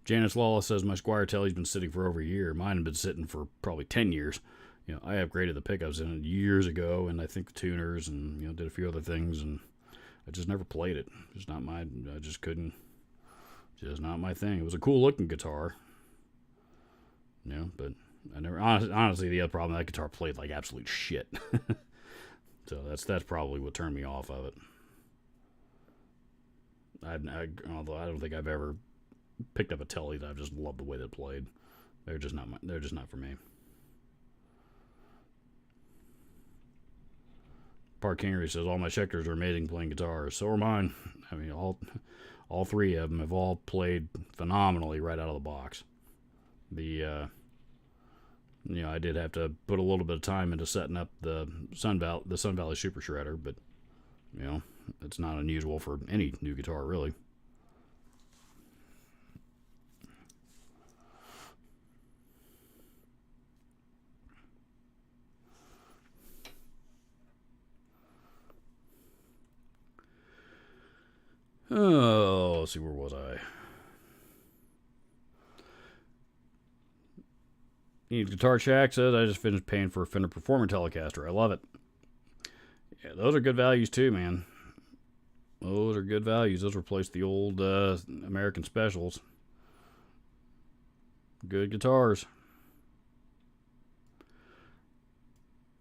Janice Lawless says, my Squier Telly's been sitting for over a year. Mine had been sitting for probably 10 years. I upgraded the pickups in it years ago, and I think the tuners, and did a few other things, and I just never played it. It's not my. I just couldn't. Just not my thing. It was a cool looking guitar, but I never. Honestly, the other problem, that guitar played like absolute shit. So that's probably what turned me off of it. Although I don't think I've ever picked up a Telly that I've just loved the way that it played. They're just not for me. Park Kingery says, all my Schecters are amazing playing guitars. So are mine. All three of them have all played phenomenally right out of the box. I did have to put a little bit of time into setting up the Sun Valley Super Shredder, but it's not unusual for any new guitar, really. Oh, let's see, where was I? Guitar Shack says, I just finished paying for a Fender Performer Telecaster. I love it. Yeah, those are good values too, man. Those are good values. Those replace the old American Specials. Good guitars.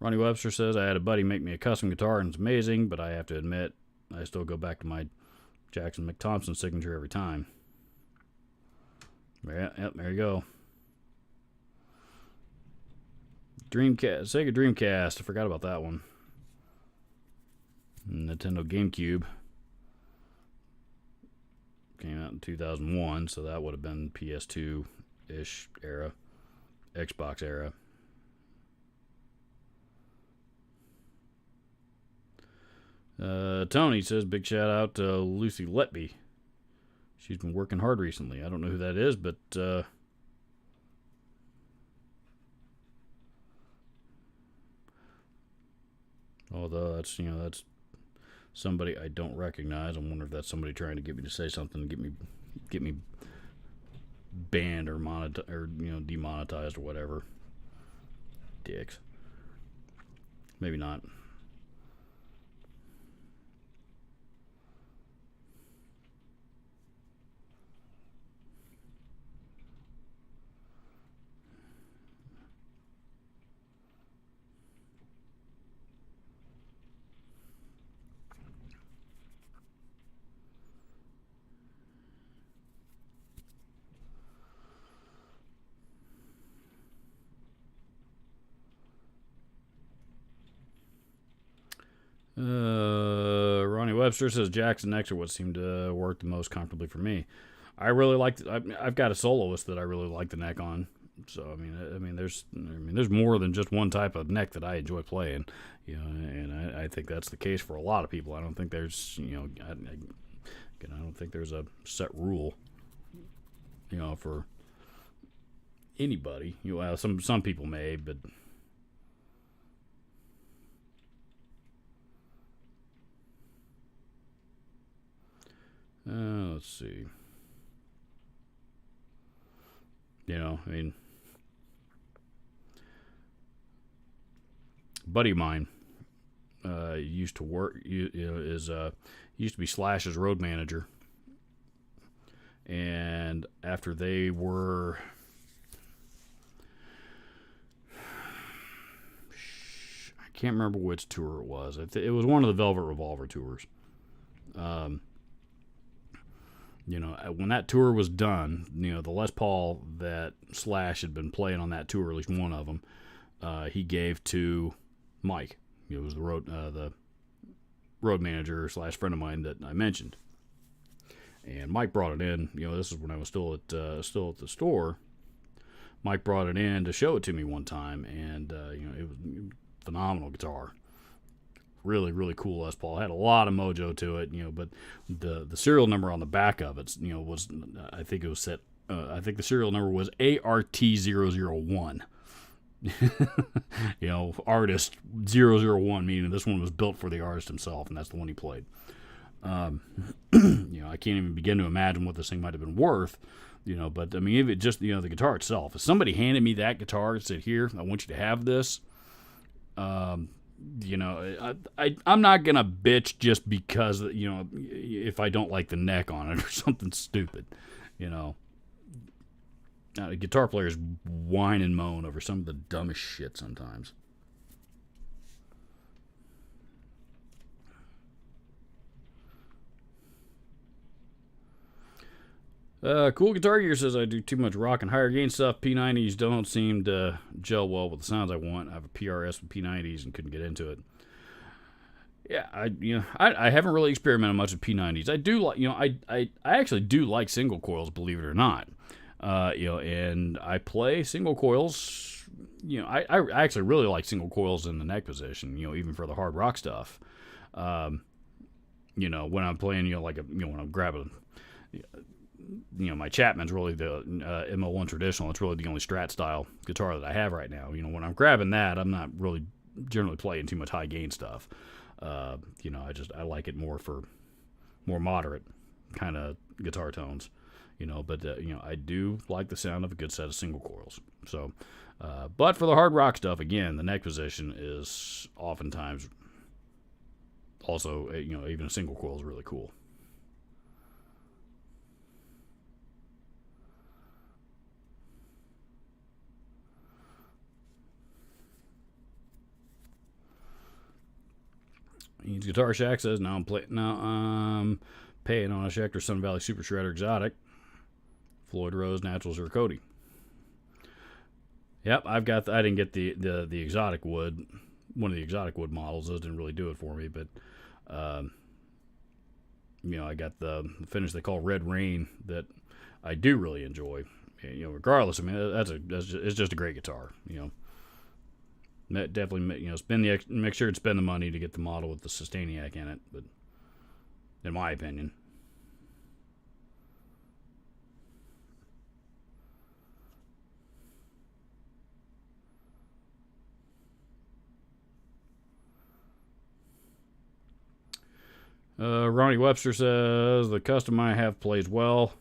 Ronnie Webster says, I had a buddy make me a custom guitar and it's amazing, but I have to admit, I still go back to my Jackson McThompson signature every time. Yep, there you go. Sega Dreamcast. I forgot about that one. Nintendo GameCube. came out in 2001, so that would have been PS2-ish era, Xbox era. Tony says, big shout out to Lucy Letby. She's been working hard recently. I don't know who that is, but although that's somebody I don't recognize. I wonder if that's somebody trying to get me to say something, get me banned or demonetized or whatever. Dicks. Maybe not. Ronnie Webster says Jackson necks are what seem to work the most comfortably for me. I really like. I've got a soloist that I really like the neck on. So there's more than just one type of neck that I enjoy playing. And I think that's the case for a lot of people. I don't think there's I don't think there's a set rule. For anybody. Well, some people may, but. Let's see. Buddy of mine used to work. Used to be Slash's road manager, and after they were. I can't remember which tour it was. It was one of the Velvet Revolver tours. When that tour was done, the Les Paul that Slash had been playing on that tour, at least one of them, he gave to Mike. It was the road manager / friend of mine that I mentioned. And Mike brought it in. This is when I was still at the store. Mike brought it in to show it to me one time, and it was a phenomenal guitar. Really, really cool Les Paul. Had a lot of mojo to it, but the serial number on the back of it, was I think it was set. I think the serial number was ART001. Artist 001, meaning this one was built for the artist himself, and that's the one he played. I can't even begin to imagine what this thing might have been worth. But if it just the guitar itself. If somebody handed me that guitar and said, "Here, I want you to have this," I'm not gonna bitch just because if I don't like the neck on it or something stupid. Guitar players whine and moan over some of the dumbest shit sometimes. Cool Guitar Gear says I do too much rock and higher gain stuff. P90s don't seem to gel well with the sounds I want. I have a PRS with P90s and couldn't get into it. Yeah, I haven't really experimented much with P90s. I do like, I actually do like single coils, believe it or not. And I play single coils. I actually really like single coils in the neck position. Even for the hard rock stuff. When I'm playing, when I'm grabbing. My Chapman's really the MO1 traditional. It's really the only Strat style guitar that I have right now. When I'm grabbing that, I'm not really generally playing too much high gain stuff. I like it more for more moderate kind of guitar tones. But I do like the sound of a good set of single coils. So, but for the hard rock stuff, again, the neck position is oftentimes also, even a single coil is really cool. Eads Guitar Shack says now I'm paying on a Schecter Sun Valley Super Shredder Exotic, Floyd Rose Naturals or Cody. Yep, I didn't get the exotic wood, one of the exotic wood models. Those didn't really do it for me, but I got the finish they call Red Rain that I do really enjoy. Regardless, I mean, it's just a great guitar. Definitely, make sure to spend the money to get the model with the Sustainiac in it. But in my opinion. Ronnie Webster says the custom I have plays well,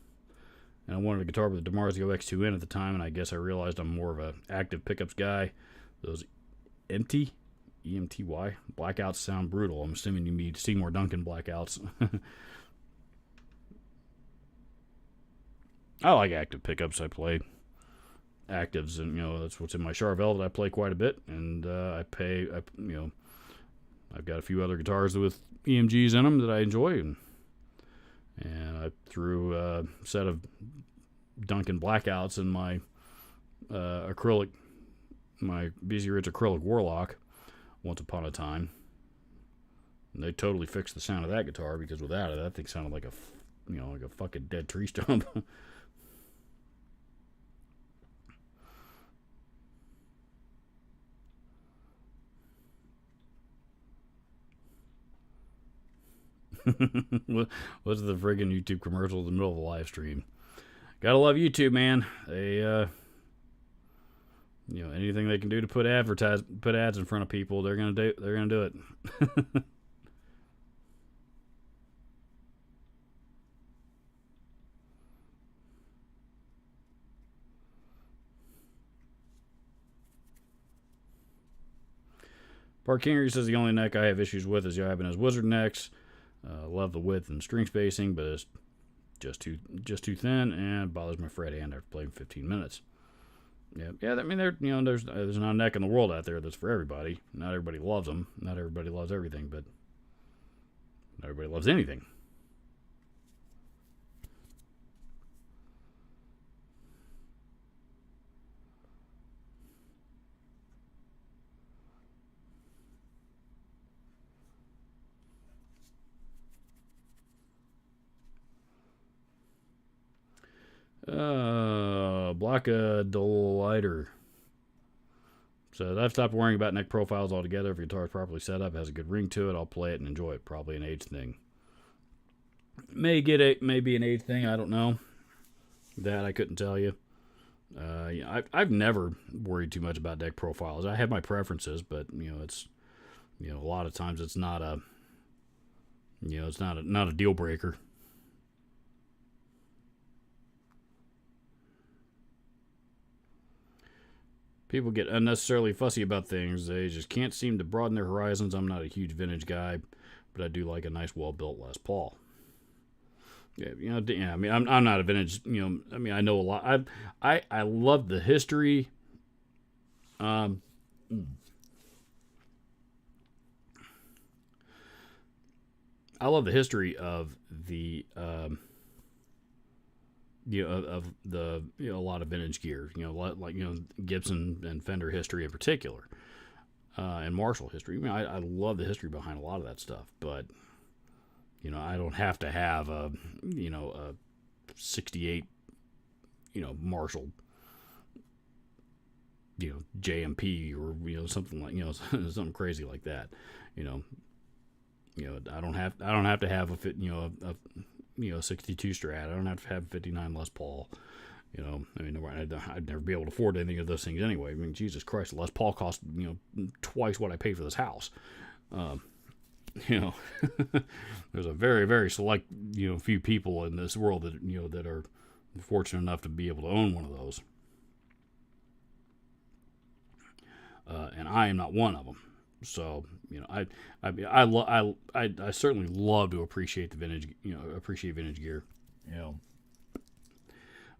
and I wanted a guitar with a DiMarzio X2N at the time, and I guess I realized I'm more of an active pickups guy. Those empty EMTY blackouts sound brutal. I'm assuming you mean Seymour Duncan blackouts. I like active pickups. I play actives, and that's what's in my Charvel that I play quite a bit, and I've got a few other guitars with EMGs in them that I enjoy, and I threw a set of Duncan blackouts in my acrylic, my BZ Rich acrylic Warlock once upon a time. And they totally fixed the sound of that guitar, because without it, that thing sounded like like a fucking dead tree stump. What's the friggin' YouTube commercial in the middle of a live stream? Gotta love YouTube, man. They, anything they can do to put ads in front of people, they're gonna do it. Park Kingery says the only neck I have issues with is Ibanez Wizard necks. Love the width and string spacing, but it's just too thin and bothers my fret hand after playing 15 minutes. Yeah. I mean, there's not a neck in the world out there that's for everybody. Not everybody loves them. Not everybody loves everything, but not everybody loves anything. Black Delighter. So I've stopped worrying about neck profiles altogether. If your guitar is properly set up, has a good ring to it, I'll play it and enjoy it. Probably an age thing. Maybe an age thing. I don't know. That I couldn't tell you. I've never worried too much about neck profiles. I have my preferences, but it's a lot of times it's not a not a deal breaker. People get unnecessarily fussy about things. They just can't seem to broaden their horizons. I'm not a huge vintage guy, but I do like a nice, well-built Les Paul. Yeah, I mean, I'm not a vintage. I mean, I know a lot. I love the history. I love the history of the of the a lot of vintage gear, like Gibson and Fender history in particular, and Marshall history. I mean, I love the history behind a lot of that stuff, but I don't have to have a 68 Marshall JMP or something like something crazy like that. I don't have to have a 62 Strat. I don't have to have 59 Les Paul. I mean, I'd never be able to afford any of those things anyway. I mean, Jesus Christ, Les Paul cost twice what I paid for this house. There's a very, very select few people in this world that that are fortunate enough to be able to own one of those, and I am not one of them. So I certainly love to appreciate the vintage, appreciate vintage gear,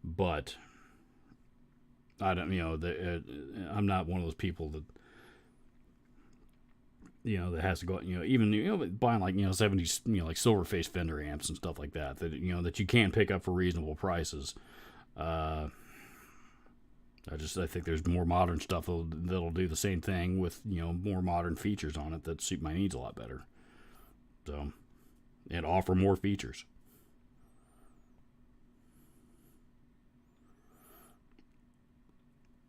but I don't, I'm not one of those people that that has to go, even buying like 70s, like silver face Fender amps and stuff like that that you can pick up for reasonable prices. I think there's more modern stuff that'll do the same thing with more modern features on it that suit my needs a lot better. So and offer more features.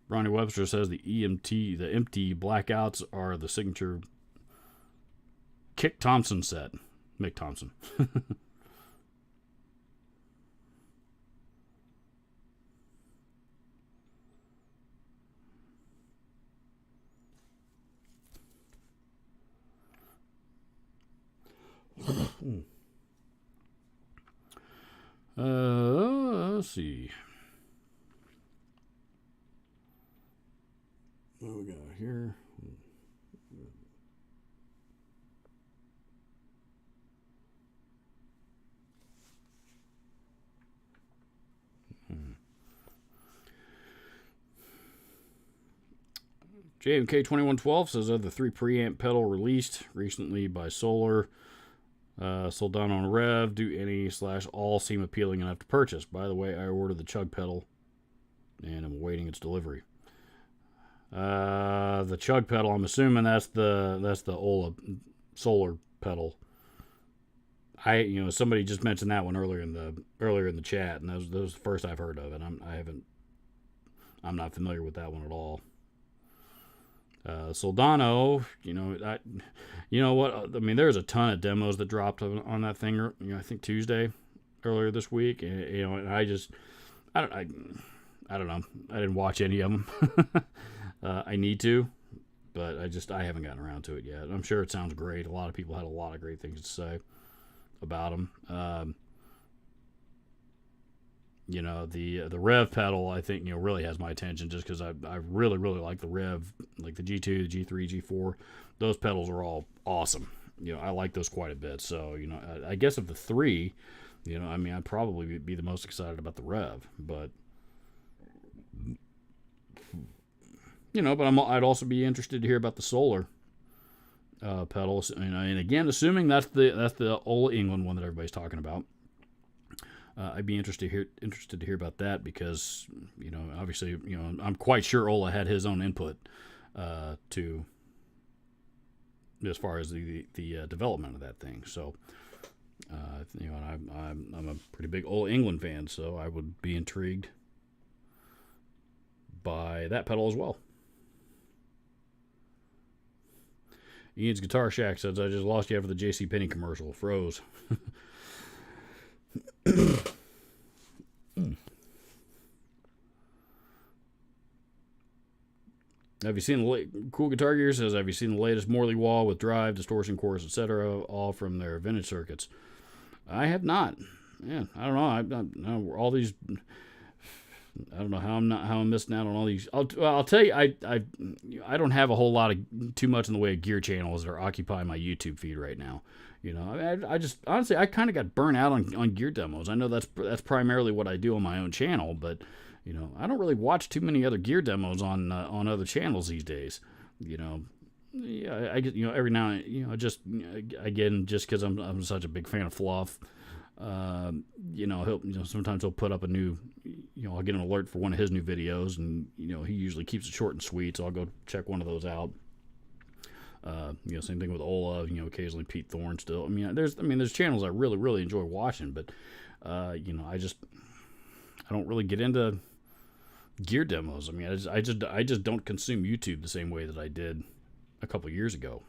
Ronnie Webster says the empty blackouts are the signature Kick Thompson set. Mick Thompson. Let's see. What we got here? JMK2112 says of the 3 preamp pedal released recently by Solar, Soldano and Rev, do any / all seem appealing enough to purchase? By the way, I ordered the Chug pedal and I'm awaiting its delivery. The Chug pedal, I'm assuming that's the Ola Solar pedal. Somebody just mentioned that one earlier in the chat, and that was the first I've heard of it. I'm not familiar with that one at all. Soldano, there's a ton of demos that dropped on that thing. I think Tuesday, earlier this week, and I don't know. I didn't watch any of them. I need to, but I haven't gotten around to it yet. I'm sure it sounds great. A lot of people had a lot of great things to say about them. The Rev pedal, I think, really has my attention just because I really, really like the Rev, like the G2, the G3, G4. Those pedals are all awesome. I like those quite a bit. So, I guess of the 3, I'd probably be the most excited about the Rev. But, I'd also be interested to hear about the Solar pedals. And again, assuming that's the Ola England one that everybody's talking about. I'd be interested to hear about that because, obviously, I'm quite sure Ola had his own input to as far as the development of that thing. So, I'm a pretty big Ola England fan, so I would be intrigued by that pedal as well. Ian's Guitar Shack says, I just lost you after the JCPenney commercial. Froze. Have you seen Cool Guitar Gear says, have you seen the latest Morley wall with drive, distortion course, etc., all from their vintage circuits? I have not. Yeah, I don't know. All these, I don't know how I'm missing out on all these. I'll tell you, I don't have a whole lot of too much in the way of gear channels that are occupying my YouTube feed right now. I just honestly I kind of got burnt out on gear demos. I know that's primarily what I do on my own channel, but I don't really watch too many other gear demos on other channels these days. I get every now and just again just because I'm such a big fan of Fluff. Sometimes he'll put up a new, I'll get an alert for one of his new videos, and he usually keeps it short and sweet, so I'll go check one of those out. Same thing with Ola. Occasionally Pete Thorne still. There's channels I really, really enjoy watching, but I don't really get into gear demos. I just don't consume YouTube the same way that I did a couple years ago.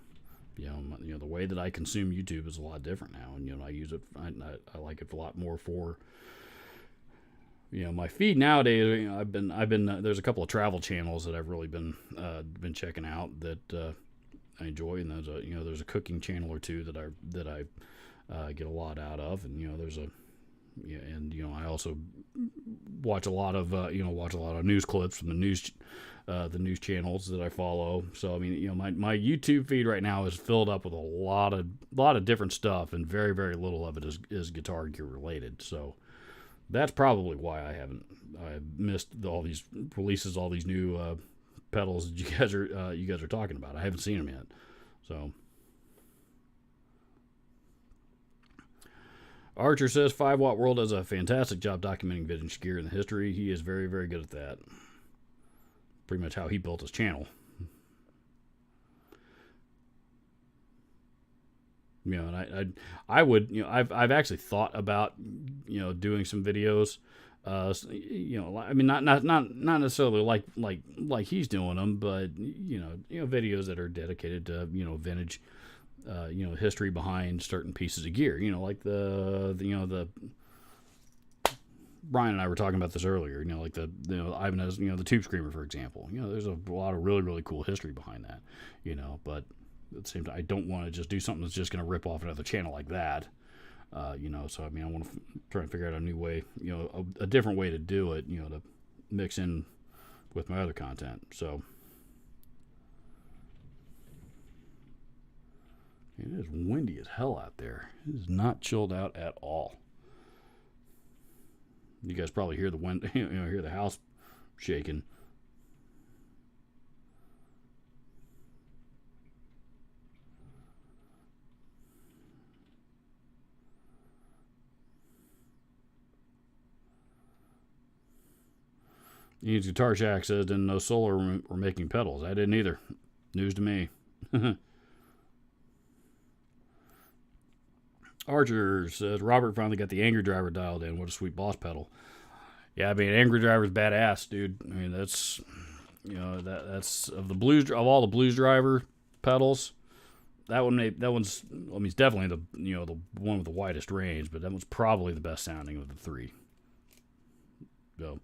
The way that I consume YouTube is a lot different now, and I use it. I like it a lot more for my feed nowadays. I've been there's a couple of travel channels that I've really been checking out that I enjoy, and there's a cooking channel or two that I get a lot out of, and I also watch a lot of news clips from the news channels that I follow. So my YouTube feed right now is filled up with a lot of different stuff, and very, very little of it is Guitar Gear related. So that's probably why I missed all these releases, all these new pedals that you guys are talking about. I haven't seen them yet. So Archer says 5-Watt World does a fantastic job documenting vintage gear in the history. He is very, very good at that. Pretty much how he built his channel. You know, and I would, you know, I've actually thought about, you know, doing some videos. You know, I mean, not necessarily like he's doing them, but you know, videos that are dedicated to, you know, vintage, you know, history behind certain pieces of gear. You know, like the Brian and I were talking about this earlier. You know, like Ibanez, you know, the Tube Screamer, for example. You know, there's a lot of really cool history behind that. You know, but at the same time, I don't want to just do something that's just going to rip off another channel like that. You know, so I mean, I want to try and figure out a new way, you know, a different way to do it, you know, to mix in with my other content. So it is windy as hell out there. It is not chilled out at all. You guys probably hear the wind, you know, hear the house shaking. Ian's Guitar Shack says, didn't know Solar were making pedals. I didn't either. News to me. Archer says, Robert finally got the Angry Driver dialed in. What a sweet boss pedal. Yeah, I mean, Angry Driver's badass, dude. I mean, that's, you know, that's of all the Blues Driver pedals. That one's, I mean, it's definitely the one with the widest range, but that one's probably the best sounding of the three. So,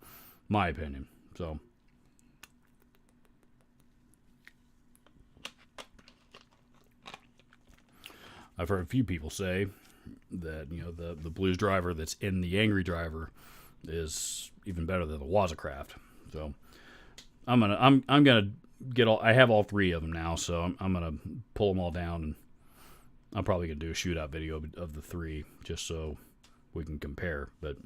my opinion. So, I've heard a few people say that, you know, the Blues Driver that's in the Angry Driver is even better than the Wazacraft. So, I'm gonna get all. I have all three of them now, so I'm gonna pull them all down, and I'm probably gonna do a shootout video of the three just so we can compare. But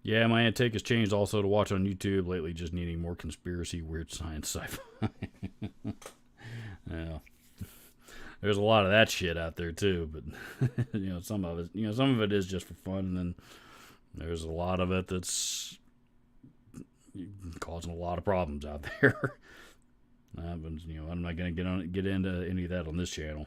yeah, my intake has changed also to watch on YouTube lately, just needing more conspiracy, weird science, sci-fi. Yeah. There's a lot of that shit out there too, but you know, some of it is just for fun, and then there's a lot of it that's causing a lot of problems out there. But you know, I'm not gonna get into any of that on this channel.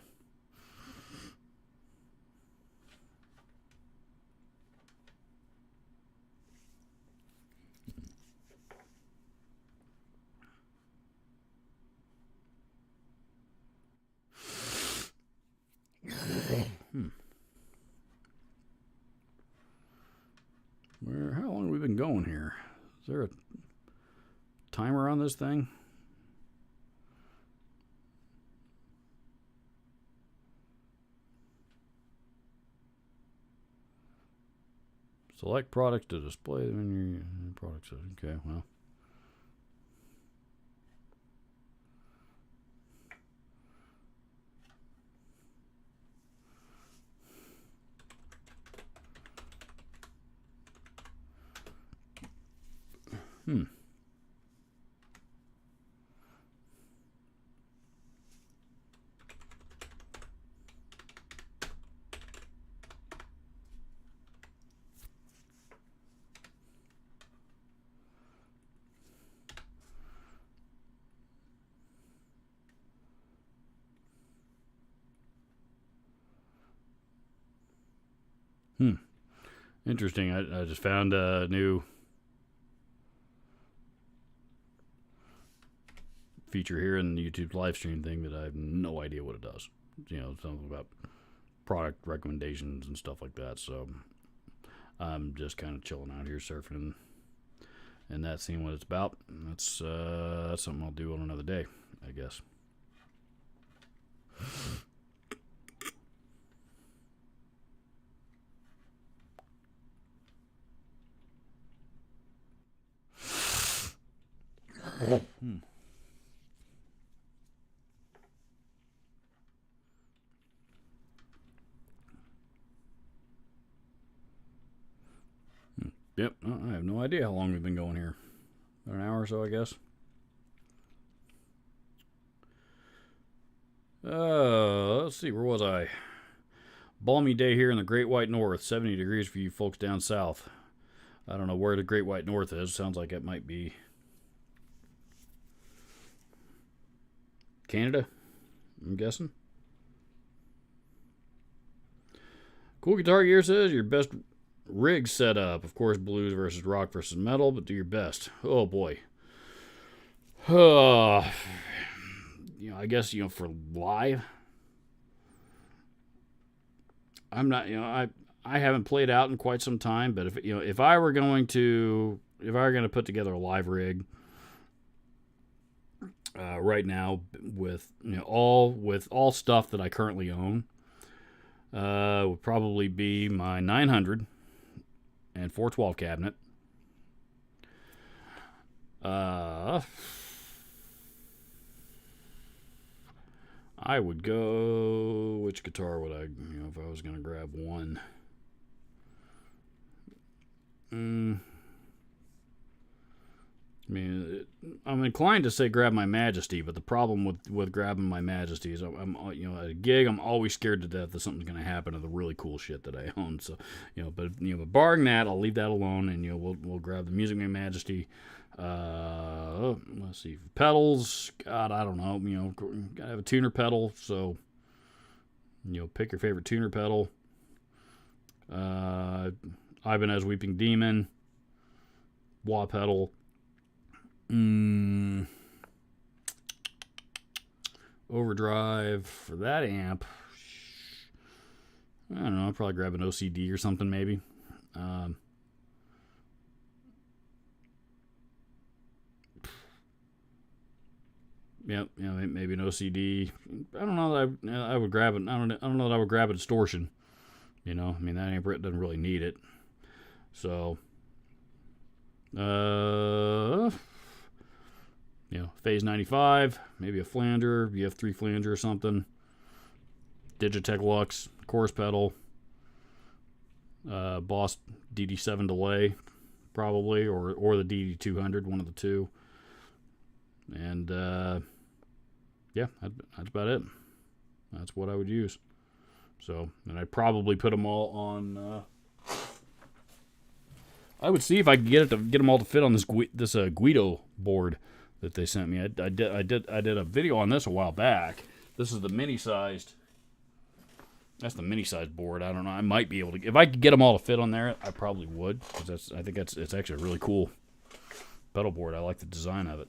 How long have we been going here? Is there a timer on this thing? Select products to display when your products. Okay, well. Interesting. I just found a new feature here in the YouTube live stream thing that I have no idea what it does. You know, something about product recommendations and stuff like that. So I'm just kind of chilling out here surfing and that, seeing what it's about. That's something I'll do on another day, I guess. Yep, I have no idea how long we've been going here. About an hour or so, I guess. Let's see, where was I? Balmy day here in the Great White North, 70 degrees for you folks down south. I don't know where the Great White North is. Sounds like it might be Canada, I'm guessing. Cool Guitar Gear says your best rig setup. Of course, blues versus rock versus metal, but do your best. Oh boy. I guess for live. I'm not. I haven't played out in quite some time, but if I were going to put together a live rig right now with all stuff that I currently own, would probably be my 900 and 412 cabinet. I would go. Which guitar would I? If I was going to grab one. I mean, I'm inclined to say grab my Majesty, but the problem with grabbing my Majesty is I'm at a gig I'm always scared to death that something's going to happen to the really cool shit that I own. So but barring that, I'll leave that alone, and we'll grab the Music Man Majesty. Let's see, pedals. God, I don't know. Gotta have a tuner pedal, so pick your favorite tuner pedal. Ibanez Weeping Demon, wah pedal. Overdrive for that amp. I don't know. I'll probably grab an OCD or something, maybe. Yep, maybe an OCD. I don't know that I would grab it. I don't know that I would grab a distortion. I mean, that amp doesn't really need it. So, Phase 95, maybe a flanger, VF3 flanger or something. Digitech Lux, chorus pedal. Boss DD7 delay, probably, or the DD200, one of the two. And, that's about it. That's what I would use. So, and I'd probably put them all on. I would see if I could get them all to fit on this Guido board that they sent me. I did a video on this a while back. This is the mini-sized. That's the mini-sized board. I don't know. I might be able to. If I could get them all to fit on there, I probably would. Because I think it's actually a really cool pedal board. I like the design of it.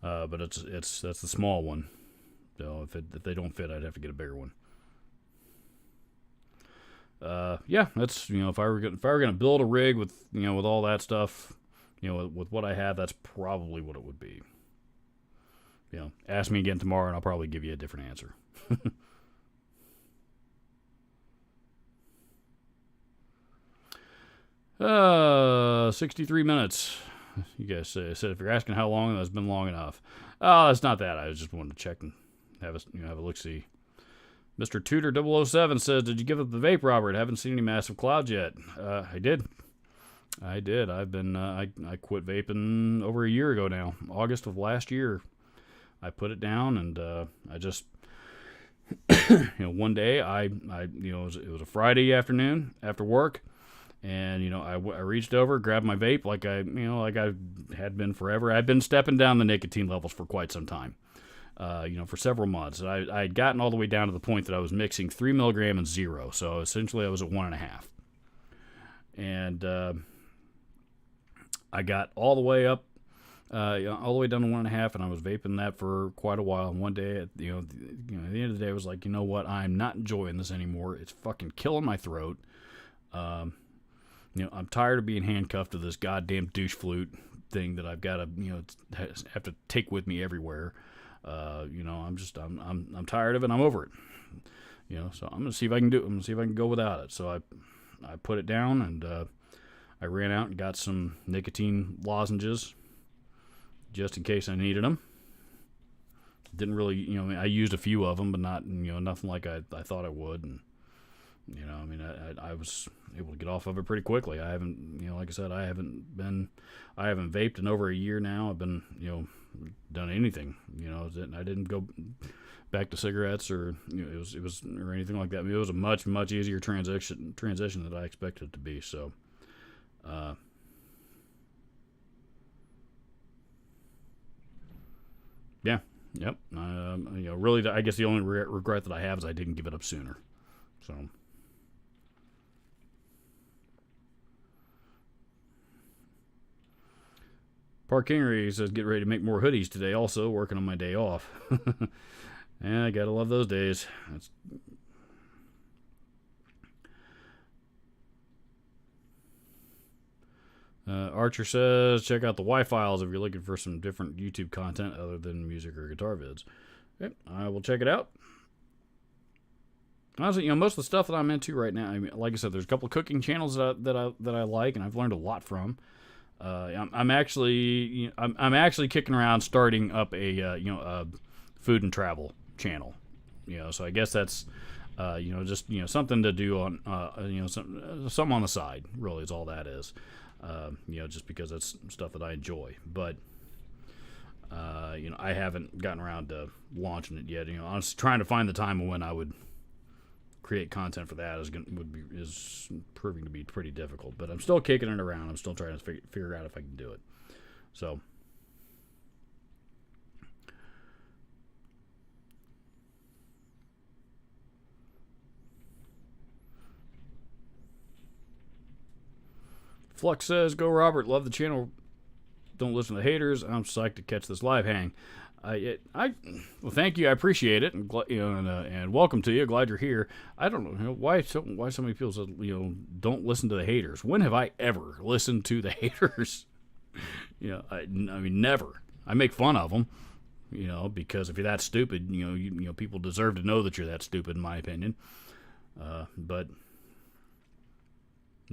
But that's the small one. So if they don't fit, I'd have to get a bigger one. That's if I were gonna build a rig with with all that stuff, with what I have, that's probably what it would be. Ask me again tomorrow, and I'll probably give you a different answer. 63 minutes. You guys said if you're asking how long, that's been long enough. Oh, that's not that. I just wanted to check and have a look-see. Mr. Tudor 007 says, did you give up the vape, Robert? Haven't seen any massive clouds yet. I did. I've been, I quit vaping over a year ago now. August of last year. I put it down, and I just, one day it was a Friday afternoon after work. And, I reached over, grabbed my vape like I had been forever. I'd been stepping down the nicotine levels for quite some time, for several months. And I had gotten all the way down to the point that I was mixing 3 milligram and 0. So essentially I was at 1.5. And I got all the way up, all the way down to 1.5, and I was vaping that for quite a while. And one day, at the end of the day, I was like, you know what? I'm not enjoying this anymore. It's fucking killing my throat. I'm tired of being handcuffed to this goddamn douche flute thing that I've got to, have to take with me everywhere. I'm tired of it. I'm over it. So I'm gonna see if I can do it. I'm gonna see if I can go without it. So I put it down, and I ran out and got some nicotine lozenges just in case I needed them. Didn't really, I used a few of them, but not, nothing like I thought I would. And I was able to get off of it pretty quickly. I haven't, like I said, I haven't vaped in over a year now. I've been, done anything, I didn't go back to cigarettes or, it was or anything like that. I mean, it was a much, much easier transition than I expected it to be. So, Yeah. Yep. Really, I guess the only regret that I have is I didn't give it up sooner. So. Park Henry says, get ready to make more hoodies today. Also, working on my day off. Yeah, I gotta love those days. Archer says, check out the Y-Files if you're looking for some different YouTube content other than music or guitar vids. Yep, I will check it out. Honestly, most of the stuff that I'm into right now, I mean, like I said, there's a couple of cooking channels that I like, and I've learned a lot from. I'm actually kicking around starting up a food and travel channel. So I guess that's just something to do on some on the side. Really, is all that is. Just because that's stuff that I enjoy, but I haven't gotten around to launching it yet. I was trying to find the time when I would create content for that is proving to be pretty difficult, but I'm still kicking it around. I'm still trying to figure out if I can do it. So, Flux says, "Go Robert, love the channel. Don't listen to the haters. I'm psyched to catch this live hang." Well, thank you. I appreciate it, and and welcome to you. Glad you're here. I don't know why so many people said don't listen to the haters. When have I ever listened to the haters? I mean never. I make fun of them, because if you're that stupid, people deserve to know that you're that stupid, in my opinion. But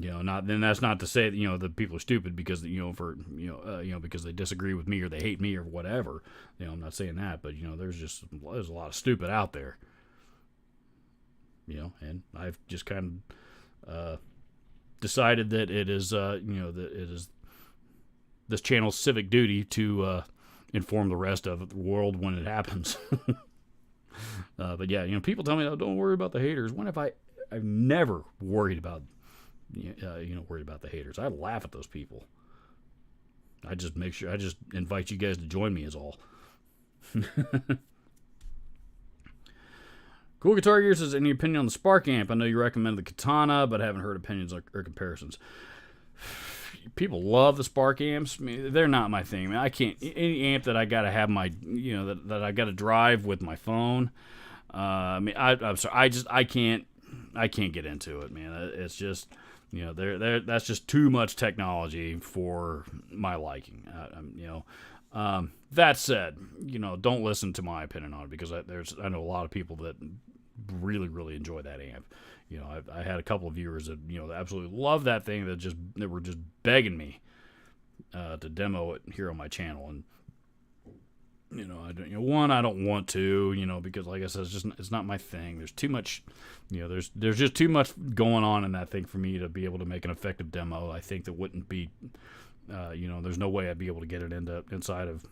that's not to say that the people are stupid because because they disagree with me or they hate me or whatever. I'm not saying that, but there's a lot of stupid out there. And I've just kind of decided that it is that it is this channel's civic duty to inform the rest of the world when it happens. But yeah, people tell me, "Oh, don't worry about the haters." When have I've never worried about worried about the haters. I laugh at those people. I just invite you guys to join me is all. Cool Guitar Gear says, any opinion on the Spark amp? I know you recommended the Katana, but I haven't heard opinions or comparisons. People love the Spark amps. I mean, they're not my thing. I mean, I can't, any amp that I gotta have my, that I gotta drive with my phone. I'm sorry, I can't get into it, man. It's just, that's just too much technology for my liking. That said, don't listen to my opinion on it because I know a lot of people that really, really enjoy that amp. I had a couple of viewers that absolutely love that thing that were just begging me to demo it here on my channel, and I don't want to, because like I said, it's not my thing. There's too much, there's just too much going on in that thing for me to be able to make an effective demo. I think that wouldn't be, there's no way I'd be able to get it inside of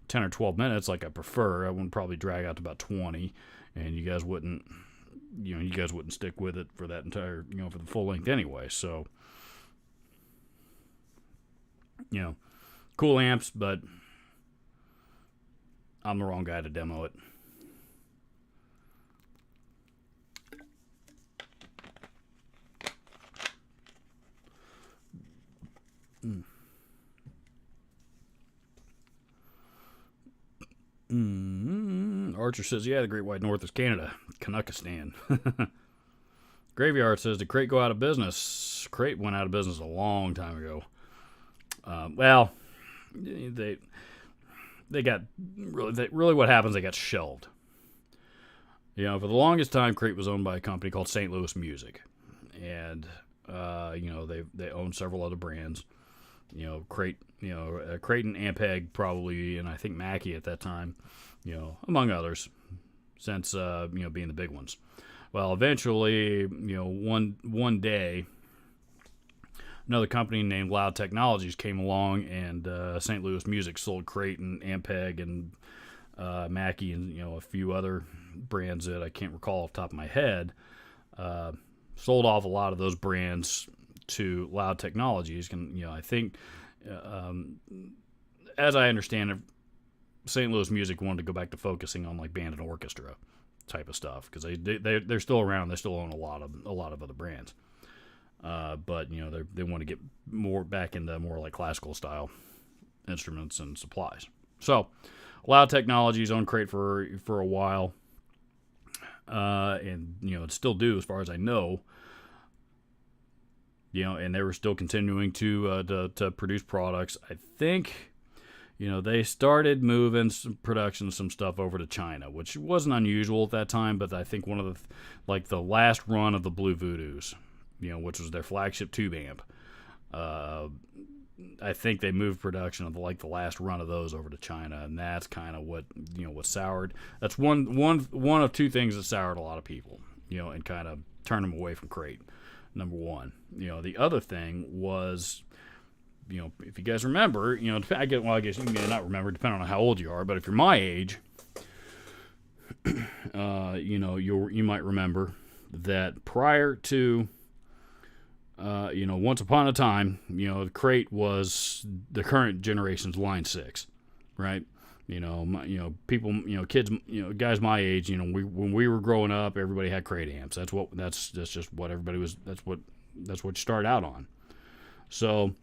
10 or 12 minutes like I prefer. I would probably drag out to about 20, and you guys wouldn't stick with it for that entire, for the full length anyway. So, cool amps, but I'm the wrong guy to demo it. Archer says, yeah, the Great White North is Canada. Canuckistan. Graveyard says, did Crate go out of business? Crate went out of business a long time ago. They got really what happens, they got shelved. For the longest time, Crate was owned by a company called St. Louis Music. And, they owned several other brands. Crate, Crate and Ampeg probably, and I think Mackie at that time, among others, since, being the big ones. Well, eventually, one day, another company named Loud Technologies came along, and St. Louis Music sold Crate and Ampeg and Mackie and a few other brands that I can't recall off the top of my head. Sold off a lot of those brands to Loud Technologies, and I think, as I understand it, St. Louis music wanted to go back to focusing on like band and orchestra type of stuff, because they're still around. They still own a lot of other brands. But they want to get more back into more like classical style instruments and supplies. So Loud Technologies owned Crate for a while, and it still do as far as I know. And they were still continuing to produce products. I think, they started moving some production, some stuff over to China, which wasn't unusual at that time. But I think one of the last run of the Blue Voodoos, which was their flagship tube amp. I think they moved production of the last run of those over to China, and that's kind of what soured. That's one of two things that soured a lot of people, and kind of turned them away from Crate. Number one, the other thing was, if you guys remember, I guess you may not remember, depending on how old you are, but if you're my age, you might remember that prior to, once upon a time, the Crate was the current generation's Line 6, right? People, kids, guys my age, when we were growing up, everybody had Crate amps. That's just what everybody was. That's what you started out on. So,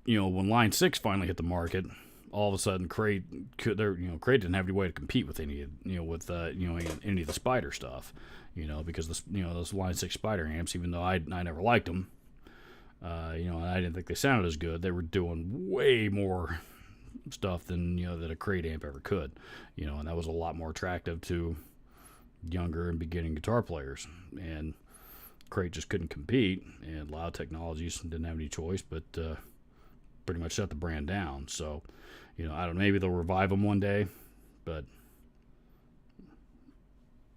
when Line 6 finally hit the market, all of a sudden Crate didn't have any way to compete with any of the Spider stuff, because those Line 6 Spider amps, even though I never liked them, and I didn't think they sounded as good, they were doing way more stuff than that a Crate amp ever could, and that was a lot more attractive to younger and beginning guitar players, and Crate just couldn't compete, and Loud Technologies didn't have any choice but pretty much shut the brand down. So I don't know, maybe they'll revive them one day, but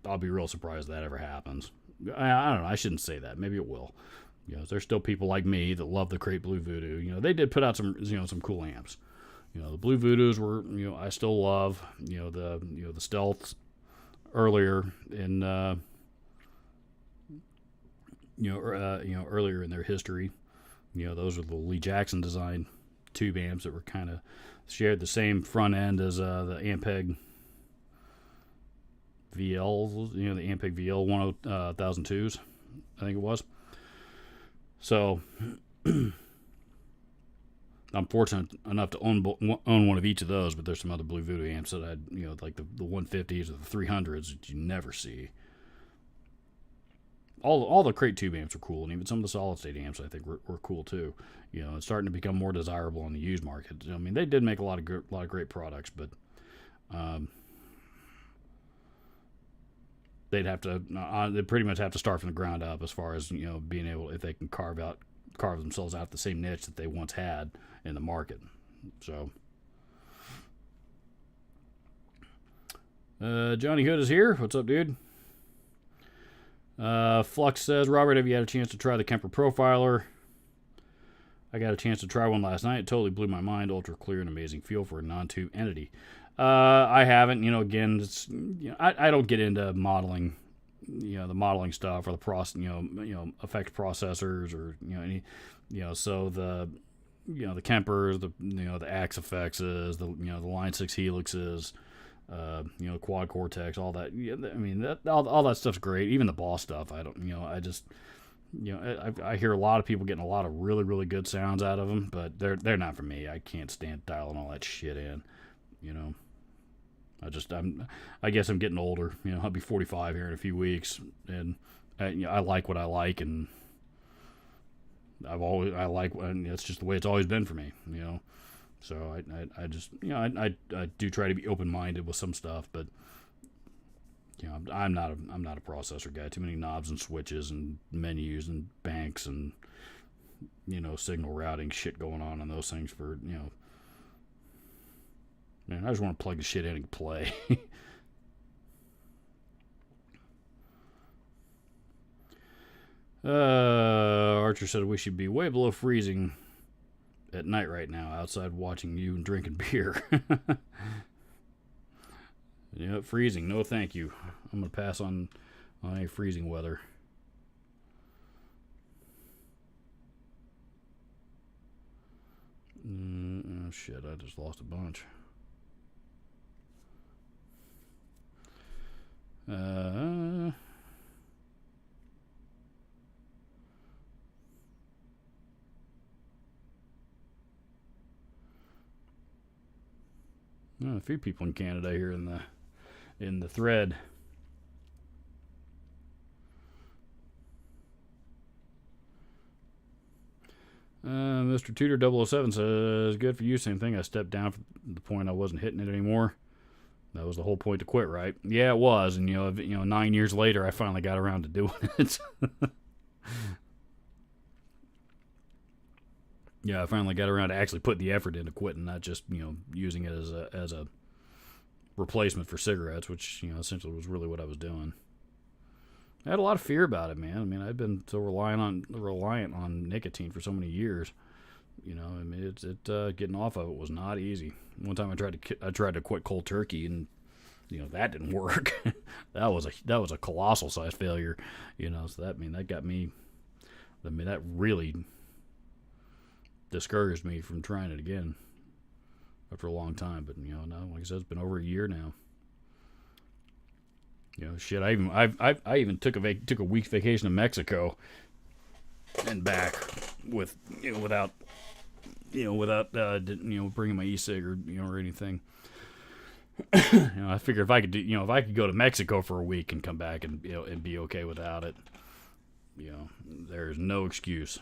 I'll be real surprised if that ever happens. I don't know, I shouldn't say that, maybe it will. There's still people like me that love the Crate Blue Voodoo. They did put out some cool amps. The Blue Voodoos were, I still love, the Stealths earlier in, earlier in their history. Those are the Lee Jackson design tube amps that were kind of shared the same front end as the Ampeg VLs, the Ampeg VL 1002s, I think it was. So I'm fortunate enough to own one of each of those, but there's some other Blue Voodoo amps that I'd, like the 150s or the 300s that you never see. All the Crate tube amps are cool, and even some of the solid state amps I think were cool too. It's starting to become more desirable on the used market. I mean, they did make a lot of great products, but they'd pretty much have to start from the ground up as far as being able, if they can carve themselves out the same niche that they once had in the market. So Johnny Hood is here. What's up, dude? Flux says, Robert, have you had a chance to try the Kemper Profiler? I got a chance to try one last night. It totally blew my mind. Ultra clear and amazing feel for a non-tube entity. I haven't. Again, it's I don't get into modeling, the modeling stuff or the effect processors or any, so the the Kempers, the Axe FXs, the Line 6 Helixes, Quad Cortex, all that. I mean, all that stuff's great. Even the Boss stuff, I don't, I just, I hear a lot of people getting a lot of really, really good sounds out of them, but they're not for me. I can't stand dialing all that shit in, I guess I'm getting older. I'll be 45 here in a few weeks, and I like what I like, and I like, and it's just the way it's always been for me, So I just, I do try to be open-minded with some stuff, but I'm not a processor guy. Too many knobs and switches and menus and banks and signal routing shit going on those things for man, I just want to plug the shit in and play. Archer said we should be way below freezing at night right now, outside watching you and drinking beer. Freezing. No, thank you. I'm gonna pass on any freezing weather. Oh shit, I just lost a bunch. A few people in Canada here in the thread. Mr. Tudor 007 says, good for you, same thing. I stepped down from the point I wasn't hitting it anymore. That was the whole point to quit, right? Yeah, it was. And, 9 years later, I finally got around to doing it. Yeah, I finally got around to actually putting the effort into quitting, not just, using it as a replacement for cigarettes, which, essentially was really what I was doing. I had a lot of fear about it, man. I mean, I've been so reliant on nicotine for so many years. Getting off of it was not easy. One time I tried to quit cold turkey, and that didn't work. that was a colossal size failure. So that got me. That really discouraged me from trying it again after a long time. But now, like I said, it's been over a year now. Shit. I even took a week's vacation to Mexico and back without bringing my e-cig or anything. I figured if I could go to Mexico for a week and come back and and be okay without it, there's no excuse.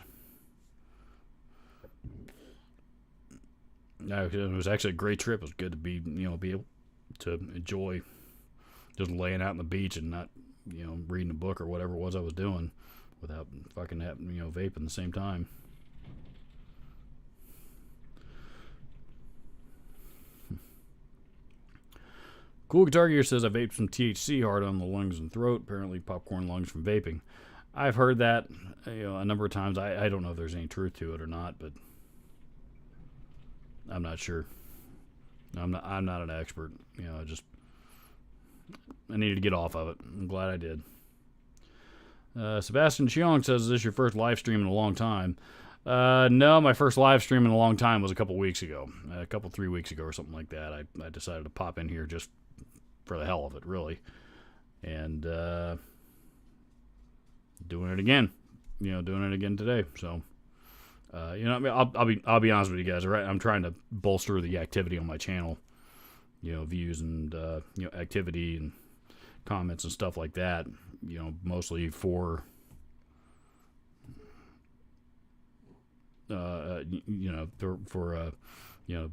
It was actually a great trip. It was good to be able to enjoy just laying out on the beach and not, reading a book or whatever it was I was doing without fucking having, vape at the same time. Cool Guitar Gear says I vaped some THC hard on the lungs and throat. Apparently popcorn lungs from vaping. I've heard that a number of times. I don't know if there's any truth to it or not, but I'm not sure. I'm not an expert. I needed to get off of it. I'm glad I did. Sebastian Cheong says, is this your first live stream in a long time? No, my first live stream in a long time was a couple 3 weeks ago or something like that. I decided to pop in here just for the hell of it, really. And doing it again. Doing it again today. So, I'll be honest with you guys. Right? I'm trying to bolster the activity on my channel. Views and activity and comments and stuff like that. Mostly for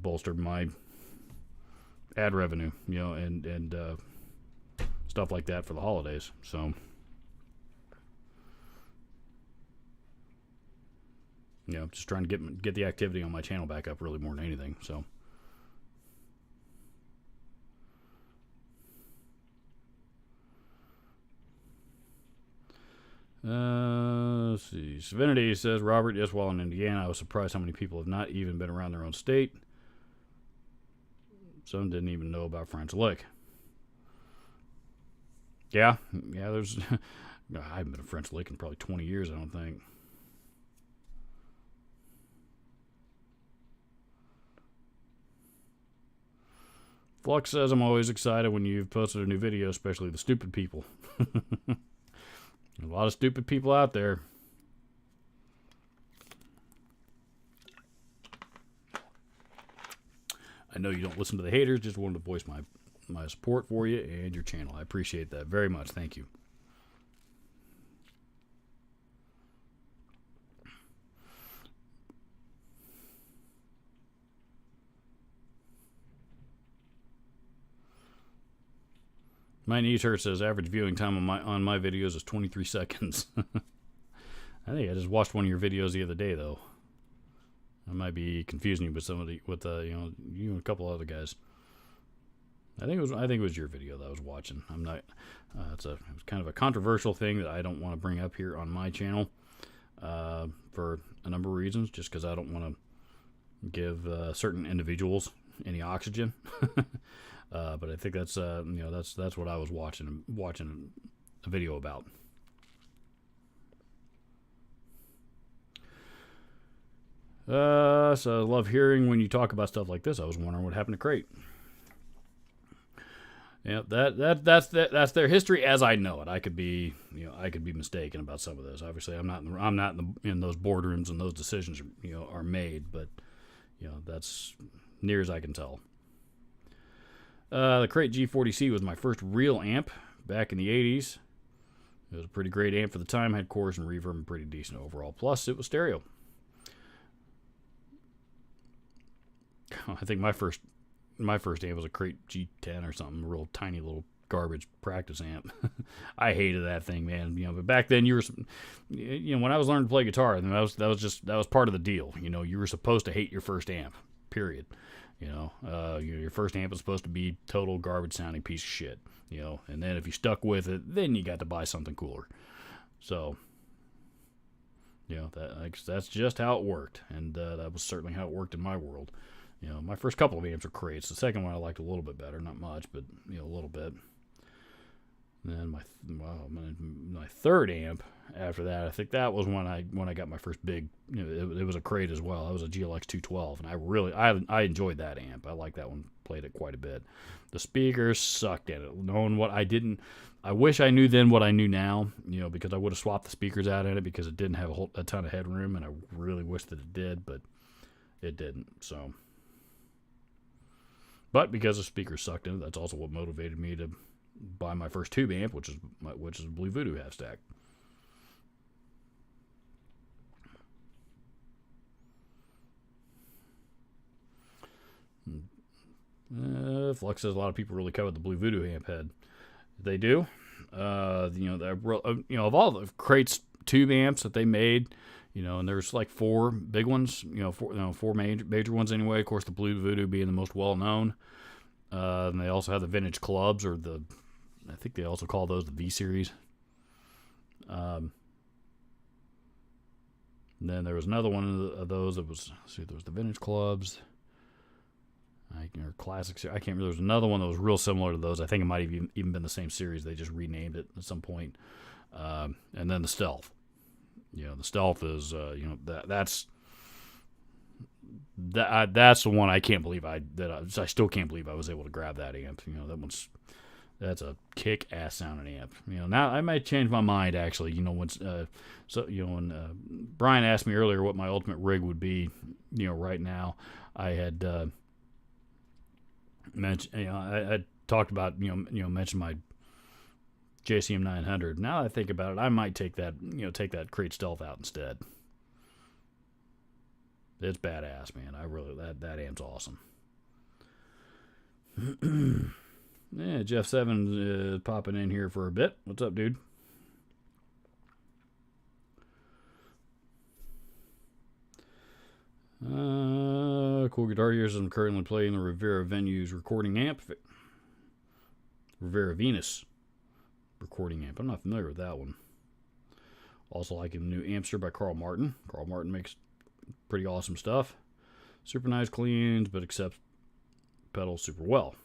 bolster my ad revenue, and stuff like that for the holidays. So, just trying to get the activity on my channel back up, really, more than anything. So. Let's see. Serenity says, Robert, yes, while in Indiana, I was surprised how many people have not even been around their own state. Some didn't even know about French Lick. Yeah, there's... I haven't been to French Lick in probably 20 years, I don't think. Flux says, I'm always excited when you've posted a new video, especially the stupid people. A lot of stupid people out there. I know you don't listen to the haters. Just wanted to voice my support for you and your channel. I appreciate that very much. Thank you. My knees hurt says average viewing time on my videos is 23 seconds. I think I just watched one of your videos the other day, though. I might be confusing you with somebody, you and a couple other guys. I think it was your video that I was watching. I'm not. It was kind of a controversial thing that I don't want to bring up here on my channel for a number of reasons. Just because I don't want to give certain individuals any oxygen. But I think that's that's what I was watching a video about. So I love hearing when you talk about stuff like this. I was wondering what happened to Crate. Yeah, that's their history as I know it. I could be mistaken about some of this. Obviously, I'm not in those boardrooms and those decisions are made, but that's near as I can tell. The Crate G40C was my first real amp back in the 80s. It was a pretty great amp for the time, had chorus and reverb and pretty decent overall. Plus, it was stereo. I think my first amp was a Crate G10 or something, a real tiny little garbage practice amp. I hated that thing, man. But back then when I was learning to play guitar, that was part of the deal. You were supposed to hate your first amp. Period. Your first amp was supposed to be total garbage sounding piece of shit. And then if you stuck with it, then you got to buy something cooler. So, that's just how it worked, and that was certainly how it worked in my world. My first couple of amps were Crates. The second one I liked a little bit better, not much, but a little bit. And then my third amp after that, I think that was when I got my first big. It was a Crate as well. That was a GLX 212, and I enjoyed that amp. I liked that one. Played it quite a bit. The speakers sucked at it. Knowing what I didn't, I wish I knew then what I knew now. Because I would have swapped the speakers out in it because it didn't have a ton of headroom, and I really wish that it did, but it didn't. So. But because the speakers sucked in it, that's also what motivated me to buy my first tube amp, which is a Blue Voodoo half stack. Flux says a lot of people really covet the Blue Voodoo amp head. They do. Of all the Crates tube amps that they made, and there's like four big ones, four major ones anyway. Of course, the Blue Voodoo being the most well known. And they also have the vintage clubs, I think they also call those the V series. And then there was another one of those that was, there was the vintage clubs, or classics. I can't remember. There was another one that was real similar to those. I think it might have even been the same series. They just renamed it at some point. And then the Stealth. The Stealth is, that's the one I can't believe I still can't believe I was able to grab that amp. That's a kick-ass sounding amp. Now I might change my mind actually. When Brian asked me earlier what my ultimate rig would be, right now, I had mentioned, I talked about, mentioned my JCM 900. Now that I think about it, I might take that Crate Stealth out instead. It's badass, man. That amp's awesome. Yeah, Jeff 7 is popping in here for a bit. What's up, dude? Cool guitar years. I'm currently playing the Rivera Venues recording amp. Rivera Venus recording amp. I'm not familiar with that one. Also liking the new Ampster by Carl Martin. Carl Martin makes pretty awesome stuff. Super nice cleans, but accepts pedals super well.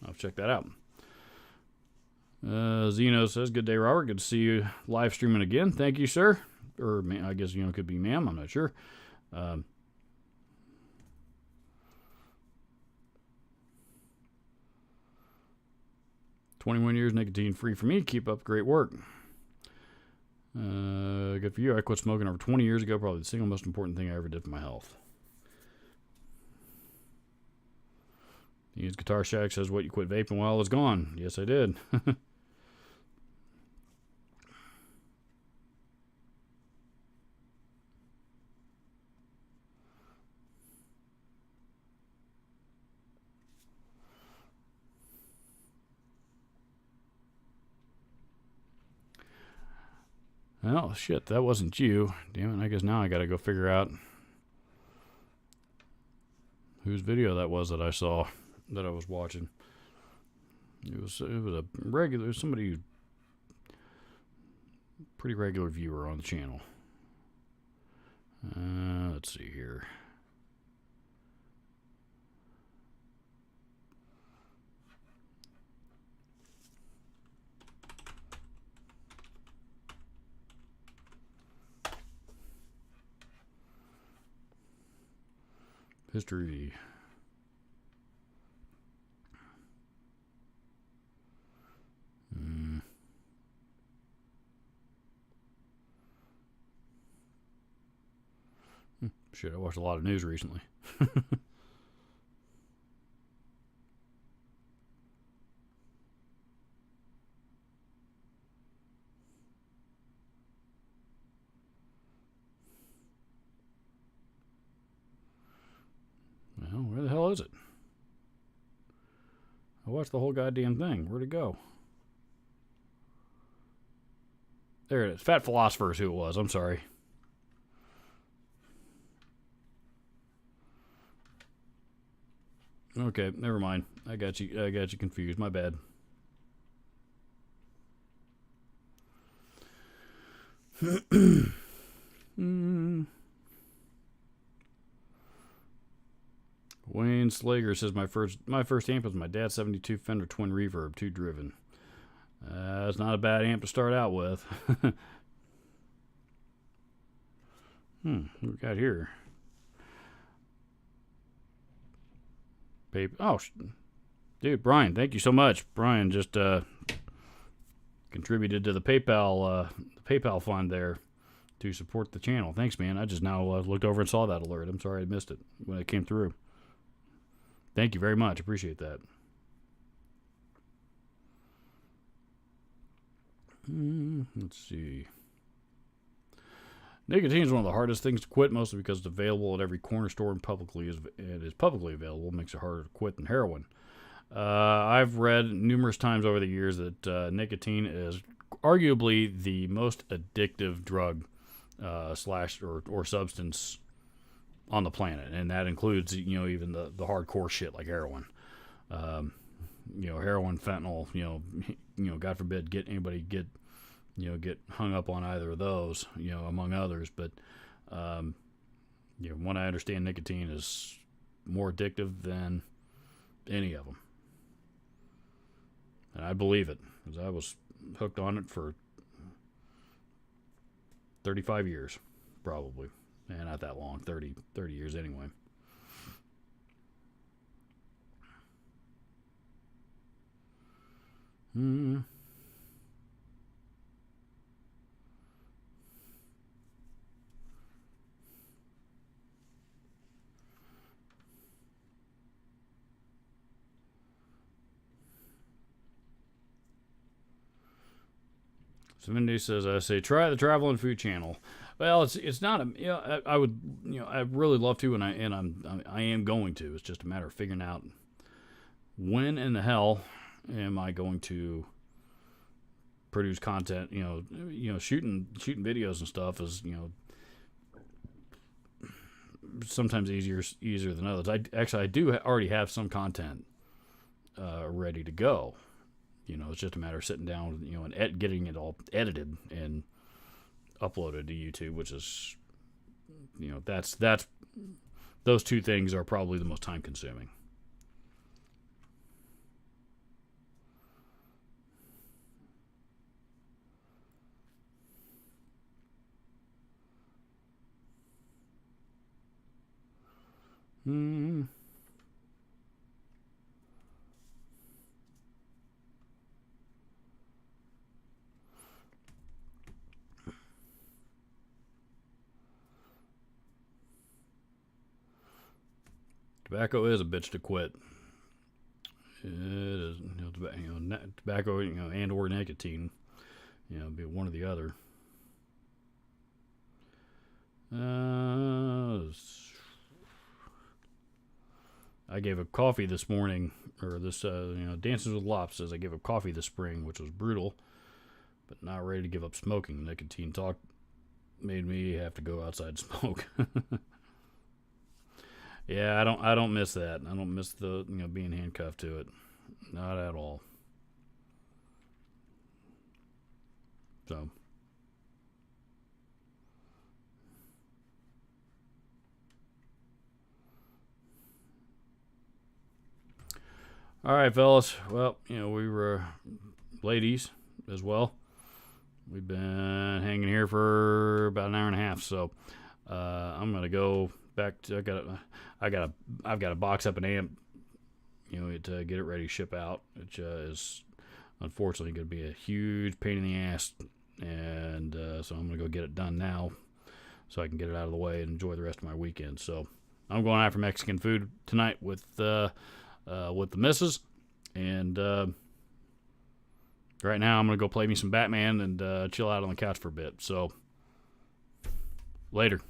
I'll check that out. Zeno says, "Good day, Robert. Good to see you live streaming again. Thank you, sir." Or I guess it could be ma'am. I'm not sure. 21 years nicotine free for me. Keep up great work. Good for you. I quit smoking over 20 years ago. Probably the single most important thing I ever did for my health. His Guitar Shack says, "What, you quit vaping while I was gone?" Yes, I did. Oh, shit, that wasn't you. Damn it, I guess now I gotta go figure out whose video that was that I saw, that I was watching. It was a regular, somebody, pretty regular viewer on the channel. Let's see here. History. Shit, I watched a lot of news recently. Well, where the hell is it? I watched the whole goddamn thing. Where'd it go? There it is. Fat Philosopher is who it was. I'm sorry. Okay, never mind. I got you confused. My bad. Wayne Slager says my first amp was my dad's 72 Fender Twin Reverb, 2 driven. It's not a bad amp to start out with. What we got here? Oh, dude, Brian, thank you so much. Brian just contributed to the PayPal fund there to support the channel. Thanks, man. I just now looked over and saw that alert. I'm sorry I missed it when it came through. Thank you very much. Appreciate that. Let's see. Nicotine is one of the hardest things to quit, mostly because it's available at every corner store and is publicly available. It makes it harder to quit than heroin. I've read numerous times over the years that nicotine is arguably the most addictive drug or substance on the planet, and that includes even the hardcore shit like heroin. Heroin, fentanyl. God forbid get hung up on either of those. Among others, but when I understand, nicotine is more addictive than any of them, and I believe it because I was hooked on it for 35 years, probably. Not that long, 30 years anyway. So Mindy says, I say, try the Travel and Food channel. Well, it's not I would I really love to, and I am going to. It's just a matter of figuring out when in the hell am I going to produce content. Shooting videos and stuff is sometimes easier than others. I do already have some content ready to go. It's just a matter of sitting down, and getting it all edited and uploaded to YouTube, which is, that's those two things are probably the most time consuming. Tobacco is a bitch to quit. It is, tobacco, and or nicotine, be one or the other. I gave up coffee this morning, or this, Dances with Lops says I gave up coffee this spring, which was brutal, but not ready to give up smoking. Nicotine talk made me have to go outside and smoke. Yeah, I don't miss that. I don't miss the being handcuffed to it, not at all. So, all right, fellas. Well, we were ladies as well. We've been hanging here for about an hour and a half, so I'm gonna go back to I've got to box up an amp, to get it ready to ship out, which is unfortunately going to be a huge pain in the ass. And so I'm going to go get it done now so I can get it out of the way and enjoy the rest of my weekend. So I'm going out for Mexican food tonight with the missus. And right now I'm going to go play me some Batman and chill out on the couch for a bit. So later.